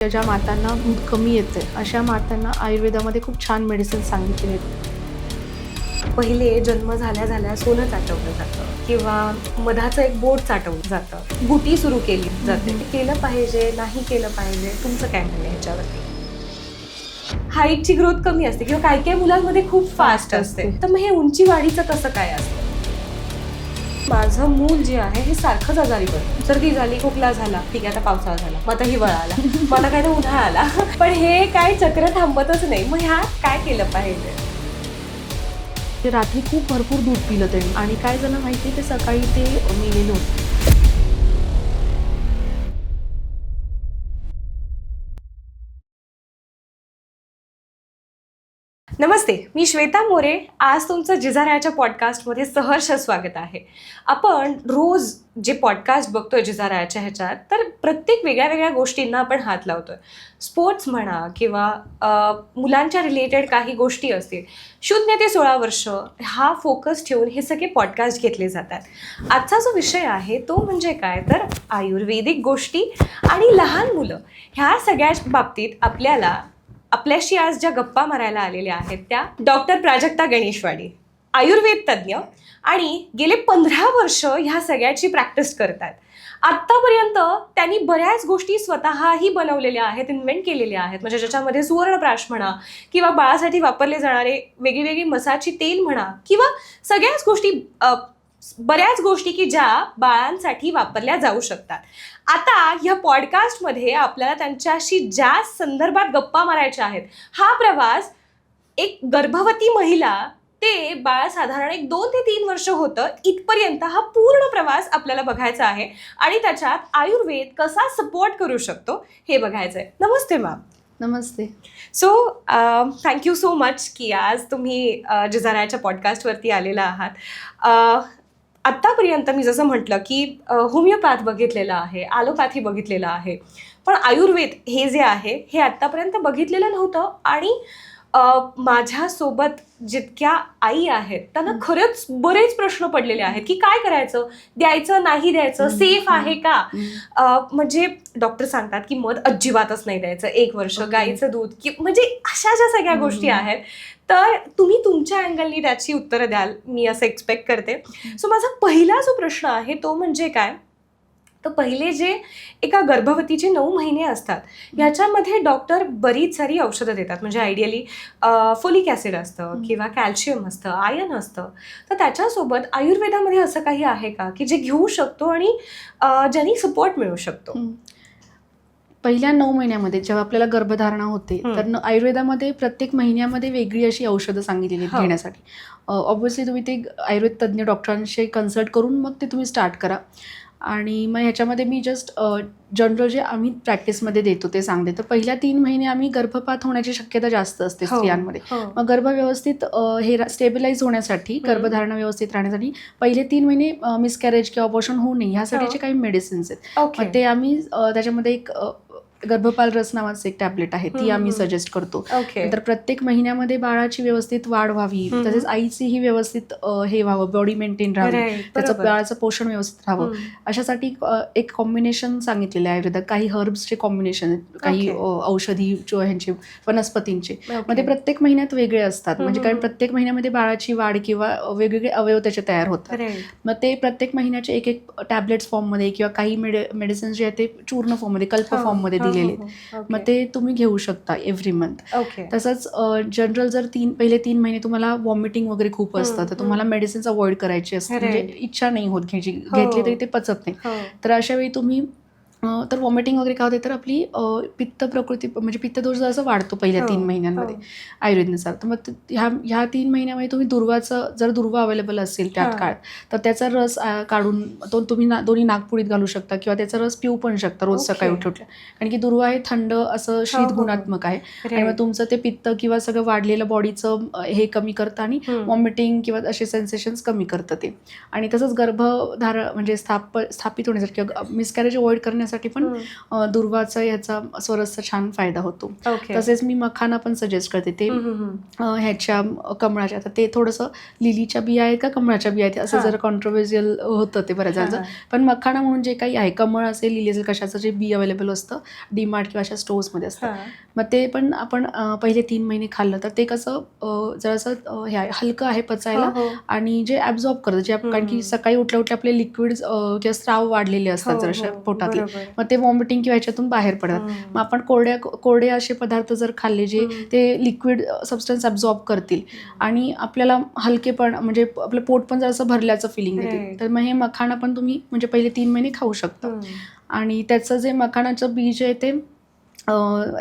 ज्या मातांना दूध कमी येते अशा मातांना आयुर्वेदामध्ये खूप छान मेडिसिन सांगितले आहेत. पहिले जन्म झाल्या सोनं चाटवलं जातं किंवा मधाचं एक बोट चाटवलं जातं, गुटी सुरू केली जाते. केलं पाहिजे नाही केलं पाहिजे, तुमचं काय म्हणणं आहे ह्याच्यावरती? हाईटची ग्रोथ कमी असते किंवा काही काही मुलांमध्ये खूप फास्ट असते, तर मग हे उंची वाढीचं कसं काय असतं? माझं मूल जे आहे हे सारखंच आजारी पडतं. सर्दी झाली, खोकला झाला, ठीक आहे आता पावसाळा झाला, मग आता हिवाळा आला, मग आता काय तर उन्हाळा आला, पण हे काय चक्र थांबतच नाही. मग ह्यात काय केलं पाहिजे? ते रात्री खूप भरपूर दूध पिलं त्यांनी आणि काय झालं माहिती ते सकाळी ते मेलेलं होतं. नमस्ते, मी श्वेता मोरे. आज तुमचं जिजाऱ्याच्या पॉडकास्टमध्ये सहर्ष स्वागत आहे. आपण रोज जे पॉडकास्ट बघतोय जिजाऱ्याच्या ह्याच्यात, तर प्रत्येक वेगळ्या वेगळ्या गोष्टींना आपण हात लावतोय. स्पोर्ट्स म्हणा किंवा मुलांच्या रिलेटेड काही गोष्टी असतील. 0 ते 16 वर्ष हा फोकस ठेवून हे सगळे पॉडकास्ट घेतले जातात. आजचा जो विषय आहे तो म्हणजे काय, तर आयुर्वेदिक गोष्टी आणि लहान मुलं ह्या सगळ्या बाबतीत आपल्याशी आज ज्या गप्पा मारायला आलेल्या आहेत त्या डॉक्टर प्राजक्ता गणेशवाडी, आयुर्वेद तज्ज्ञ, आणि गेले 15 वर्ष ह्या सगळ्याची प्रॅक्टिस करतात. आत्तापर्यंत त्यांनी बऱ्याच गोष्टी स्वतःही बनवलेल्या आहेत, इन्व्हेंट केलेल्या आहेत. म्हणजे ज्याच्यामध्ये सुवर्णप्राश म्हणा किंवा बाळासाठी वापरले जाणारे वेगळी मसाची तेल म्हणा किंवा सगळ्याच गोष्टी, बऱ्याच गोष्टी की ज्या बाळांसाठी वापरल्या जाऊ शकतात. आता ह्या पॉडकास्टमध्ये आपल्याला त्यांच्याशी ज्या संदर्भात गप्पा मारायच्या आहेत, हा प्रवास एक गर्भवती महिला ते बाळ साधारण 2 ते 3 वर्ष होतं इथपर्यंत हा पूर्ण प्रवास आपल्याला बघायचा आहे आणि त्याच्यात आयुर्वेद कसा सपोर्ट करू शकतो हे बघायचं आहे. नमस्ते मॅम. नमस्ते. सो थँक्यू सो मच की आज तुम्ही जिजाऱ्याच्या पॉडकास्टवरती आलेला आहात. आत्तापर्यंत मी जसं म्हटलं की होमिओपॅथ बघितलेलं आहे, ॲलोपॅथी बघितलेलं आहे, पण आयुर्वेद हे जे आहे हे आत्तापर्यंत बघितलेलं नव्हतं. आणि माझ्यासोबत जितक्या आई आहेत त्यांना खरंच बरेच प्रश्न पडलेले आहेत की काय करायचं, द्यायचं नाही द्यायचं, सेफ आहे का. म्हणजे डॉक्टर सांगतात की मध अजिबातच नाही द्यायचं 1 वर्ष, गाईचं दूध की म्हणजे अशा ज्या सगळ्या गोष्टी आहेत, तर तुम्ही तुमच्या अँगलनी त्याची उत्तरं द्याल मी असं एक्सपेक्ट करते. सो माझा पहिला जो प्रश्न आहे तो म्हणजे काय, तर पहिले जे एका गर्भवतीचे 9 महिने असतात ह्याच्यामध्ये डॉक्टर बरीच सारी औषधं देतात. म्हणजे आयडियली फोलिक ॲसिड असतं किंवा कॅल्शियम असतं, आयर्न असतं. तर त्याच्यासोबत आयुर्वेदामध्ये असं काही आहे का की जे घेऊ शकतो आणि ज्यांनी सपोर्ट मिळू शकतो? पहिल्या 9 महिन्यामध्ये जेव्हा आपल्याला गर्भधारणा होते तर आयुर्वेदामध्ये प्रत्येक महिन्यामध्ये वेगळी अशी औषधं सांगितलेली आहेत घेण्यासाठी. ऑब्व्हियसली तुम्ही ते आयुर्वेद तज्ज्ञ डॉक्टरांशी कन्सल्ट करून मग ते तुम्ही स्टार्ट करा. आणि मग ह्याच्यामध्ये मी जस्ट जनरल जे आम्ही प्रॅक्टिसमध्ये देतो ते सांगते. तर पहिल्या 3 महिने आम्ही गर्भपात होण्याची शक्यता जास्त असते स्त्रियांमध्ये. मग गर्भ व्यवस्थित हे स्टेबिलाइज होण्यासाठी, गर्भधारणा व्यवस्थित राहण्यासाठी पहिले 3 महिने मिसकॅरेज किंवा अबॉर्शन होऊ नये ह्यासाठीचे काही मेडिसिन्स आहेत. मग ते आम्ही त्याच्यामध्ये एक गर्भपाल रस नावाचं एक टॅबलेट आहे, ती आम्ही सजेस्ट करतो. तर प्रत्येक महिन्यामध्ये बाळाची व्यवस्थित वाढ व्हावी, तसेच आईचीही व्यवस्थित हे व्हावं, बॉडी मेंटेन राहावी, त्याचं बाळाचं पोषण व्यवस्थित राहावं, अशासाठी एक कॉम्बिनेशन सांगितलेलं आहे आयुर्वेदात. काही हर्ब्सचे कॉम्बिनेशन आहेत, काही औषधी ह्यांचे वनस्पतींचे. मग ते प्रत्येक महिन्यात वेगळे असतात. म्हणजे कारण प्रत्येक महिन्यामध्ये बाळाची वाढ किंवा वेगवेगळे अवयव त्याचे तयार होतात. मग ते प्रत्येक महिन्याचे एक टॅबलेट्स फॉर्ममध्ये किंवा काही मेडिसिन्स जे आहेत ते चूर्ण फॉर्ममध्ये, कल्प फॉर्ममध्ये दिलेले. मग ते तुम्ही घेऊ शकता एव्हरी मंथ. तसंच जनरल जर पहिले 3 महिने तुम्हाला वॉमिटिंग वगैरे खूप असतं तर तुम्हाला मेडिसिन्स अवॉइड करायची असते, म्हणजे इच्छा नाही होत घ्यायची, घेतली तरी ते पचत नाही. तर अशा वेळी तुम्ही तर वॉमिटिंग वगैरे का होते, तर आपली पित्त प्रकृती म्हणजे पित्तदोष जसं वाढतो पहिल्या 3 महिन्यांमध्ये आयुर्वेदनुसार. तर मग ह्या 3 महिन्यामध्ये तुम्ही जर दुर्वा अवेलेबल असेल त्यात काळ, तर त्याचा रस काढून तो तुम्ही दोन्ही नागपुडीत घालू शकता किंवा त्याचा रस पिऊ पण शकता रोज सकाळी उठल्या. कारण की दुर्वा हे थंड असं शीत गुणात्मक आहे आणि मग तुमचं ते पित्त किंवा सगळं वाढलेलं बॉडीचं हे कमी करतं आणि वॉमिटिंग किंवा असे सेन्सेशन्स कमी करतं ते. आणि तसंच गर्भधारण म्हणजे स्थापित होण्यासाठी किंवा मिसकॅरेज अवॉइड करण्यासाठी घेण्यासाठी पण दुर्वाचा याचा स्वरसचा छान फायदा होतो. ओके. तसेच मी मखाना पण सजेस्ट करते. ते ह्याच्या कमळाच्या, आता ते थोडंसं लिलीच्या बिया आहेत का कमळाच्या बिया आहेत असं हां. जरा कॉन्ट्रोवर्शियल होतं ते बऱ्याच जणांचं. पण मखाना म्हणून जे काही आहे, कमळ असेल, लिली असेल, कशाचं जे बी अवेलेबल असतं डीमार्ट किंवा अशा स्टोर्समध्ये असतं, मग ते पण आपण पहिले 3 महिने खाल्लं तर ते कसं जरासं हे आहे, हलकं आहे पचायला आणि जे ॲब्झॉर्ब करतं, जे कारण की सकाळी उठल्या उठल्या आपले लिक्विड्स किंवा स्राव वाढलेले असतात जराशा पोटातले, मग ते वॉमिटिंग किंवा ह्याच्यातून बाहेर पडतात. मग आपण कोरडे असे पदार्थ जर खाल्ले जे ते लिक्विड सबस्टन्स ॲब्झॉर्ब करतील आणि आपल्याला हलकेपण म्हणजे आपलं पोट पण जरासं भरल्याचं फिलिंग देते, तर मग हे मखाना पण तुम्ही म्हणजे पहिले 3 महिने खाऊ शकता. आणि त्याचं जे मखानाचं बीज आहे ते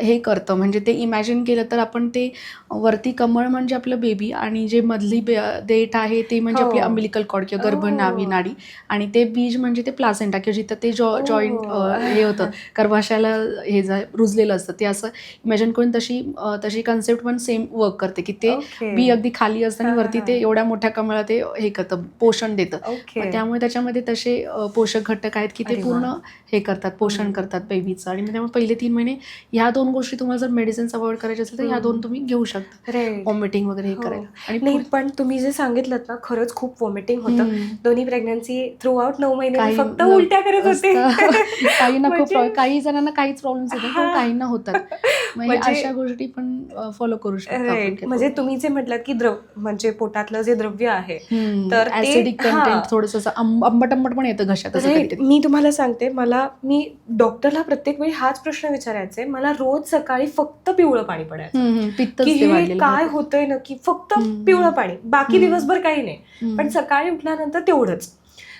हे करतं, म्हणजे ते इमॅजिन केलं तर आपण ते वरती कमळ म्हणजे आपलं बेबी आणि जे मधली देठ आहे ते म्हणजे आपली अंबिलिकल कॉर्ड किंवा गर्भनाभी नाडी आणि ते बीज म्हणजे ते प्लासेंटा किंवा जिथं ते जॉईंट हे होतं गर्भाशयाला हे रुजलेलं असतं, ते असं इमॅजिन करून तशी कन्सेप्ट पण सेम वर्क करते की ते बी अगदी खाली असतं आणि वरती ते एवढ्या मोठ्या कमळाला ते हे करतं, पोषण देतं. त्यामुळे त्याच्यामध्ये तसे पोषक घटक आहेत की ते पूर्ण हे करतात, पोषण करतात बेबीचं. आणि त्यामुळे पहिले 3 महिने ह्या 2 गोष्टी तुम्हाला जर मेडिसिन्स अवॉइड करायचे असेल तर ह्या 2 तुम्ही घेऊ शकता, वॉमिटिंग वगैरे हे करायला. आणि नाही, पण तुम्ही जे सांगितलं ना खरंच खूप वॉमिटिंग होतं. दोन्ही प्रेग्नन्सी थ्रू आउट 9 महिने मी फक्त उलट्या करत होते. काहींना खूप काही जणांना काहीच प्रॉब्लेम्स येतात पण काहींना होतात. मग अशा गोष्टी पण फॉलो करू शकतो. म्हणजे तुम्ही जे म्हटलात की म्हणजे पोटातलं जे द्रव्य आहे तर ऍसिडिक कंटेंट थोडंसं आंबट पण येतं घशात. मी तुम्हाला सांगते, मी डॉक्टरला प्रत्येक वेळी हाच प्रश्न विचारायचे, मला रोज सकाळी फक्त पिवळं पाणी पडायचं की हे काय होतंय नक्की, फक्त पिवळं पाणी, बाकी दिवसभर काही नाही, पण सकाळी उठल्यानंतर तेवढंच.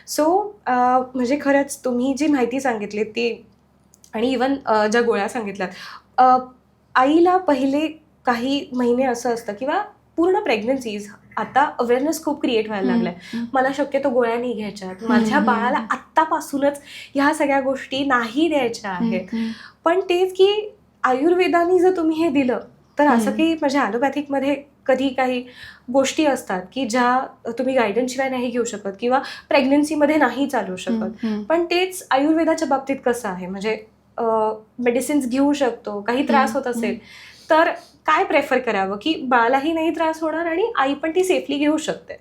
सो म्हणजे खरंच तुम्ही जी माहिती सांगितली ती आणि इवन ज्या गोळ्या सांगितल्यात, आईला पहिले काही महिने असं असतं किंवा पूर्ण प्रेग्नन्सीज, आता अवेअरनेस खूप क्रिएट व्हायला लागलाय, मला शक्यतो गोळ्या नाही घ्यायच्यात, माझ्या बाळाला आत्तापासूनच ह्या सगळ्या गोष्टी नाही द्यायच्या आहेत. पण तेच की आयुर्वेदाने जर तुम्ही हे दिलं तर असं की म्हणजे ॲलोपॅथिकमध्ये कधी काही गोष्टी असतात की ज्या तुम्ही गायडन्स शिवाय नाही घेऊ शकत किंवा प्रेग्नन्सीमध्ये नाही चालू शकत, पण तेच आयुर्वेदाच्या बाबतीत कसं आहे, म्हणजे मेडिसिन्स घेऊ शकतो, काही त्रास होत असेल तर काय प्रेफर करावं की बाळालाही नाही त्रास होणार आणि आई पण ती सेफली घेऊ शकते?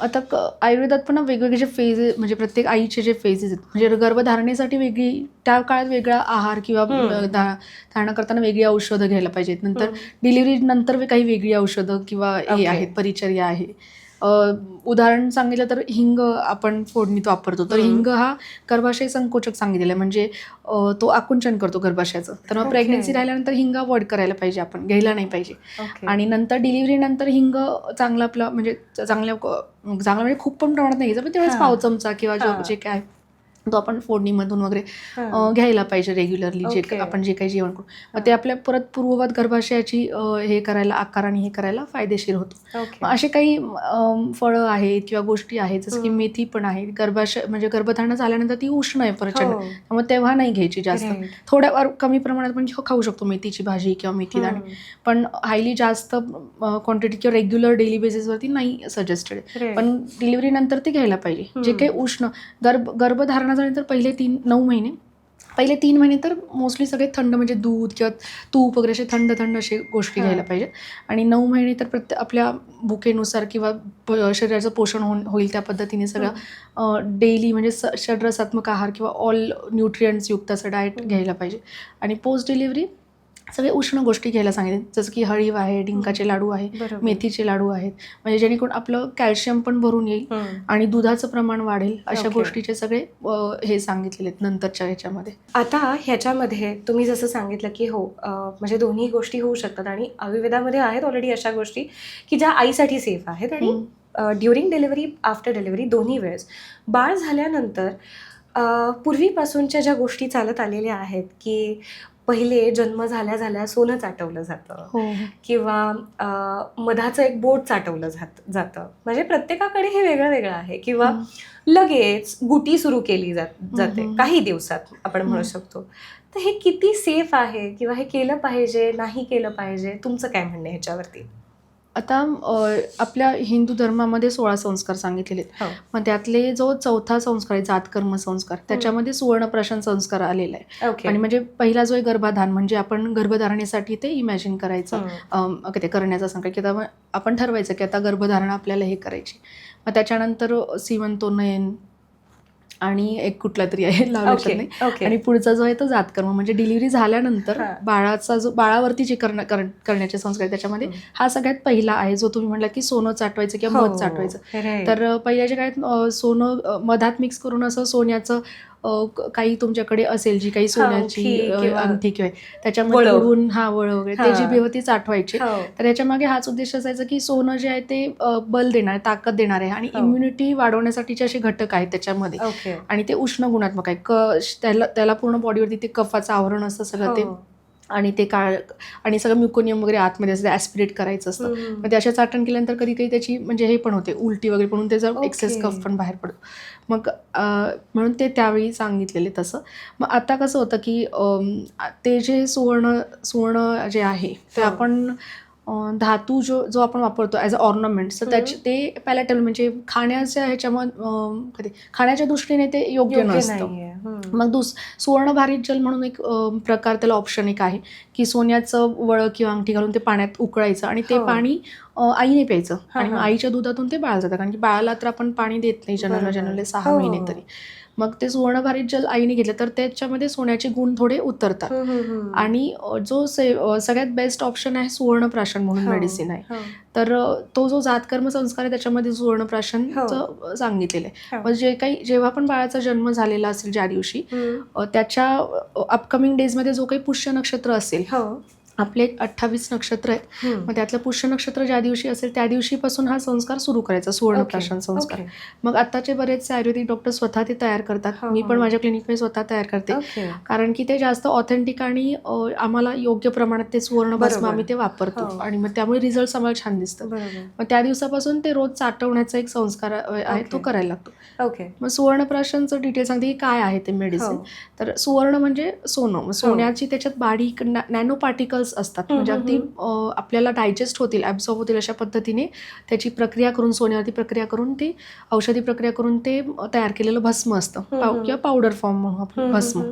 आता आयुर्वेदात पण वेगवेगळे जे फेजेस, म्हणजे प्रत्येक आईचे जे फेजेस आहेत, म्हणजे गर्भधारणेसाठी वेगळी, त्या काळात वेगळा आहार किंवा धारणा करताना वेगळी औषधं घ्यायला पाहिजेत, नंतर डिलिव्हरी नंतर काही वेगळी औषधं किंवा हे आहेत, परिचर्या आहे. उदाहरण सांगितलं तर हिंग आपण फोडणीत वापरतो, तर हिंग हा गर्भाशय संकोचक सांगितलेला आहे, म्हणजे तो आकुंचन करतो गर्भाशयाचं, तर मग प्रेग्नन्सी राहिल्यानंतर हिंग अवॉइड करायला पाहिजे, आपण घ्यायला नाही पाहिजे. आणि नंतर डिलिव्हरी नंतर हिंग चांगला आपला म्हणजे चांगला म्हणजे खूप पण प्रमाणात नाही घ्यायचं, पण तेवढाच पाव चमचा किंवा जे काय तो आपण फोडणीमधून वगैरे घ्यायला पाहिजे रेग्युलरली, जे आपण जे काही जेवण करू, मग ते आपल्या परत पूर्ववत गर्भाशयाची हे करायला, आकार आणि हे करायला फायदेशीर होतो. असे काही फळं आहेत किंवा गोष्टी आहेत, जसं की मेथी पण आहे, म्हणजे गर्भधारणा झाल्यानंतर ती उष्ण आहे प्रचंड, मग तेव्हा नाही घ्यायची जास्त, थोड्या कमी प्रमाणात पण खाऊ शकतो मेथीची भाजी किंवा मेथी दाणे, पण हायली जास्त क्वांटिटी किंवा रेग्युलर डेली बेसिसवरती नाही सजेस्टेड, पण डिलिव्हरी नंतर ते घ्यायला पाहिजे. जे काही उष्ण गर्भधारणा झाल्यानंतर पहिले 3 महिने तर मोस्टली सगळे थंड, म्हणजे दूध किंवा तूप वगैरे असे थंड असे गोष्टी घ्यायला पाहिजे. आणि 9 महिने तर आपल्या भुकेनुसार किंवा शरीराचं पोषण होईल त्या पद्धतीने सगळं डेली म्हणजे षड्रसात्मक आहार किंवा ऑल न्यूट्रिएंट्स युक्त असं डाएट घ्यायला पाहिजे. आणि पोस्ट डिलिव्हरी सगळे उष्ण गोष्टी घ्यायला सांगितले, जसं की हळीव आहे, डिंकाचे लाडू आहे, मेथीचे लाडू आहेत, म्हणजे जेणेकरून आपलं कॅल्शियम पण भरून येईल आणि दुधाचं प्रमाण वाढेल, अशा गोष्टीचे सगळे हे सांगितलेले आहेत नंतरच्या ह्याच्यामध्ये. आता ह्याच्यामध्ये तुम्ही जसं सांगितलं की हो म्हणजे दोन्ही गोष्टी होऊ शकतात आणि आयुर्वेदामध्ये आहेत ऑलरेडी अशा गोष्टी की ज्या आईसाठी सेफ आहेत आणि ड्युरिंग डिलिव्हरी, आफ्टर डिलिव्हरी दोन्ही वेळेस. बाळ झाल्यानंतर पूर्वीपासूनच्या ज्या गोष्टी चालत आलेल्या आहेत की पहिले जन्म झाल्या सोनं चाटवलं जातं किंवा मधाचं एक बोट चाटवलं जातं, म्हणजे प्रत्येकाकडे हे वेगळं आहे, किंवा लगेच गुटी सुरू केली जाते काही दिवसात आपण म्हणू शकतो. तर हे किती सेफ आहे किंवा हे केलं पाहिजे नाही केलं पाहिजे, तुमचं काय म्हणणं आहे ह्याच्यावरती? आता आपल्या हिंदू धर्मामध्ये 16 संस्कार सांगितलेले आहेत. हो. मग त्यातले जो चौथा संस्कार आहे जातकर्म संस्कार, त्याच्यामध्ये सुवर्णप्राशन संस्कार आलेला आहे. ओके. आणि म्हणजे पहिला जो आहे गर्भाधान, म्हणजे आपण गर्भधारणेसाठी ते इमॅजिन करायचं, ते करण्याचा संकल्प, की आता आपण ठरवायचं की आता गर्भधारणा आपल्याला हे करायची. मग त्याच्यानंतर सीमंतोन्नयन आणि एक कुठला तरी आहे, नाव लक्षात नाही. ओके. आणि पुढचा जो आहे तो जातकर्म, म्हणजे डिलिव्हरी झाल्यानंतर हा. बाळावरती जे करण्याचे संस्कार, त्याच्यामध्ये हा सगळ्यात पहिला आहे, जो तुम्ही म्हटला की सोनं चाटवायचं किंवा मध चाटवायचं. Right. तर पहिल्याच्या काळात सोनं मधात मिक्स करून असं सोन्याचं काही तुमच्याकडे असेल जी काही सोन्याची अंगठी किंवा त्याच्यामध्ये बुडवून वळ वगैरे ते जी होती चाटवायची. तर याच्या मागे हाच उद्देश असायचा की सोनं जे आहे ते बल देणार, ताकद देणार आहे आणि इम्युनिटी वाढवण्यासाठीचे असे घटक आहेत त्याच्यामध्ये. आणि ते उष्ण गुणात्मक आहे, त्याला पूर्ण बॉडीवरती ते कफाचं आवरण असतं सगळं ते, आणि ते आणि सगळं म्युकोनियम वगैरे आतमध्ये असतं, ॲस्पिरेट करायचं असतं. मग ते अशा चाटण केल्यानंतर कधी काही त्याची म्हणजे हे पण होते, उलटी वगैरे म्हणून त्याचा एक्सेस कफ पण बाहेर पडतो. मग म्हणून ते त्यावेळी सांगितलेले तसं. मग आता कसं होतं की ते जे सुवर्ण जे आहे ते आपण धातू जो आपण वापरतो ॲज अ ऑर्नामेंट्स, तर ते पॅलेटेबल म्हणजे खाण्याच्या दृष्टीने ते योग्य नसतं. मग सुवर्णभारित जल म्हणून एक प्रकार, त्याला ऑप्शन एक आहे की सोन्याचं वळ किंवा अंगठी घालून ते पाण्यात उकळायचं आणि ते पाणी आईने प्यायचं. आणि मग आईच्या दुधातून ते बाळ जातं, कारण की बाळाला तर आपण पाणी देत नाही जनरली 6 महिने तरी. मग ते सुवर्णभारित जल आईने घेतलं तर त्याच्यामध्ये सोन्याचे गुण थोडे उतरतात. आणि जो सगळ्यात बेस्ट ऑप्शन आहे सुवर्णप्राशन म्हणून मेडिसिन आहे. तर तो जो जातकर्म संस्कार आहे त्याच्यामध्ये सुवर्णप्राशनचं सांगितलेलं आहे. मग जेव्हा पण बाळाचा जन्म झालेला असेल ज्या दिवशी, त्याच्या अपकमिंग डेजमध्ये जो काही पुष्य नक्षत्र असेल, आपले 28 नक्षत्र आहेत, मग त्यातलं पुष्य नक्षत्र ज्या दिवशी असेल त्या दिवशीपासून हा संस्कार सुरू करायचा, सुवर्णप्राशन संस्कार. मग आताचे बरेचसे आयुर्वेदिक डॉक्टर स्वतः ते तयार करतात. मी पण माझ्या क्लिनिकमध्ये स्वतः तयार करते, कारण की ते जास्त ऑथेंटिक आणि आम्हाला योग्य प्रमाणात ते सुवर्ण भस्म आम्ही ते वापरतो आणि मग त्यामुळे रिझल्ट आम्हाला छान दिसतं. मग त्या दिवसापासून ते रोज चाटवण्याचा एक संस्कार आहे, तो करायला लागतो. मग सुवर्णप्राशनचं डिटेल सांगते की काय आहे ते मेडिसिन. तर सुवर्ण म्हणजे सोनं, सोन्याची त्याच्यात बारीक नॅनो पार्टिकल्स असतात, म्हणजे अगदी आपल्याला डायजेस्ट होतील, ॲब्झॉर्ब होतील अशा पद्धतीने त्याची प्रक्रिया करून, सोन्यावरती प्रक्रिया करून, ते औषधी प्रक्रिया करून ते तयार केलेलं भस्म असतं, किंवा पावडर फॉर्म म्हणून आपण भस्म.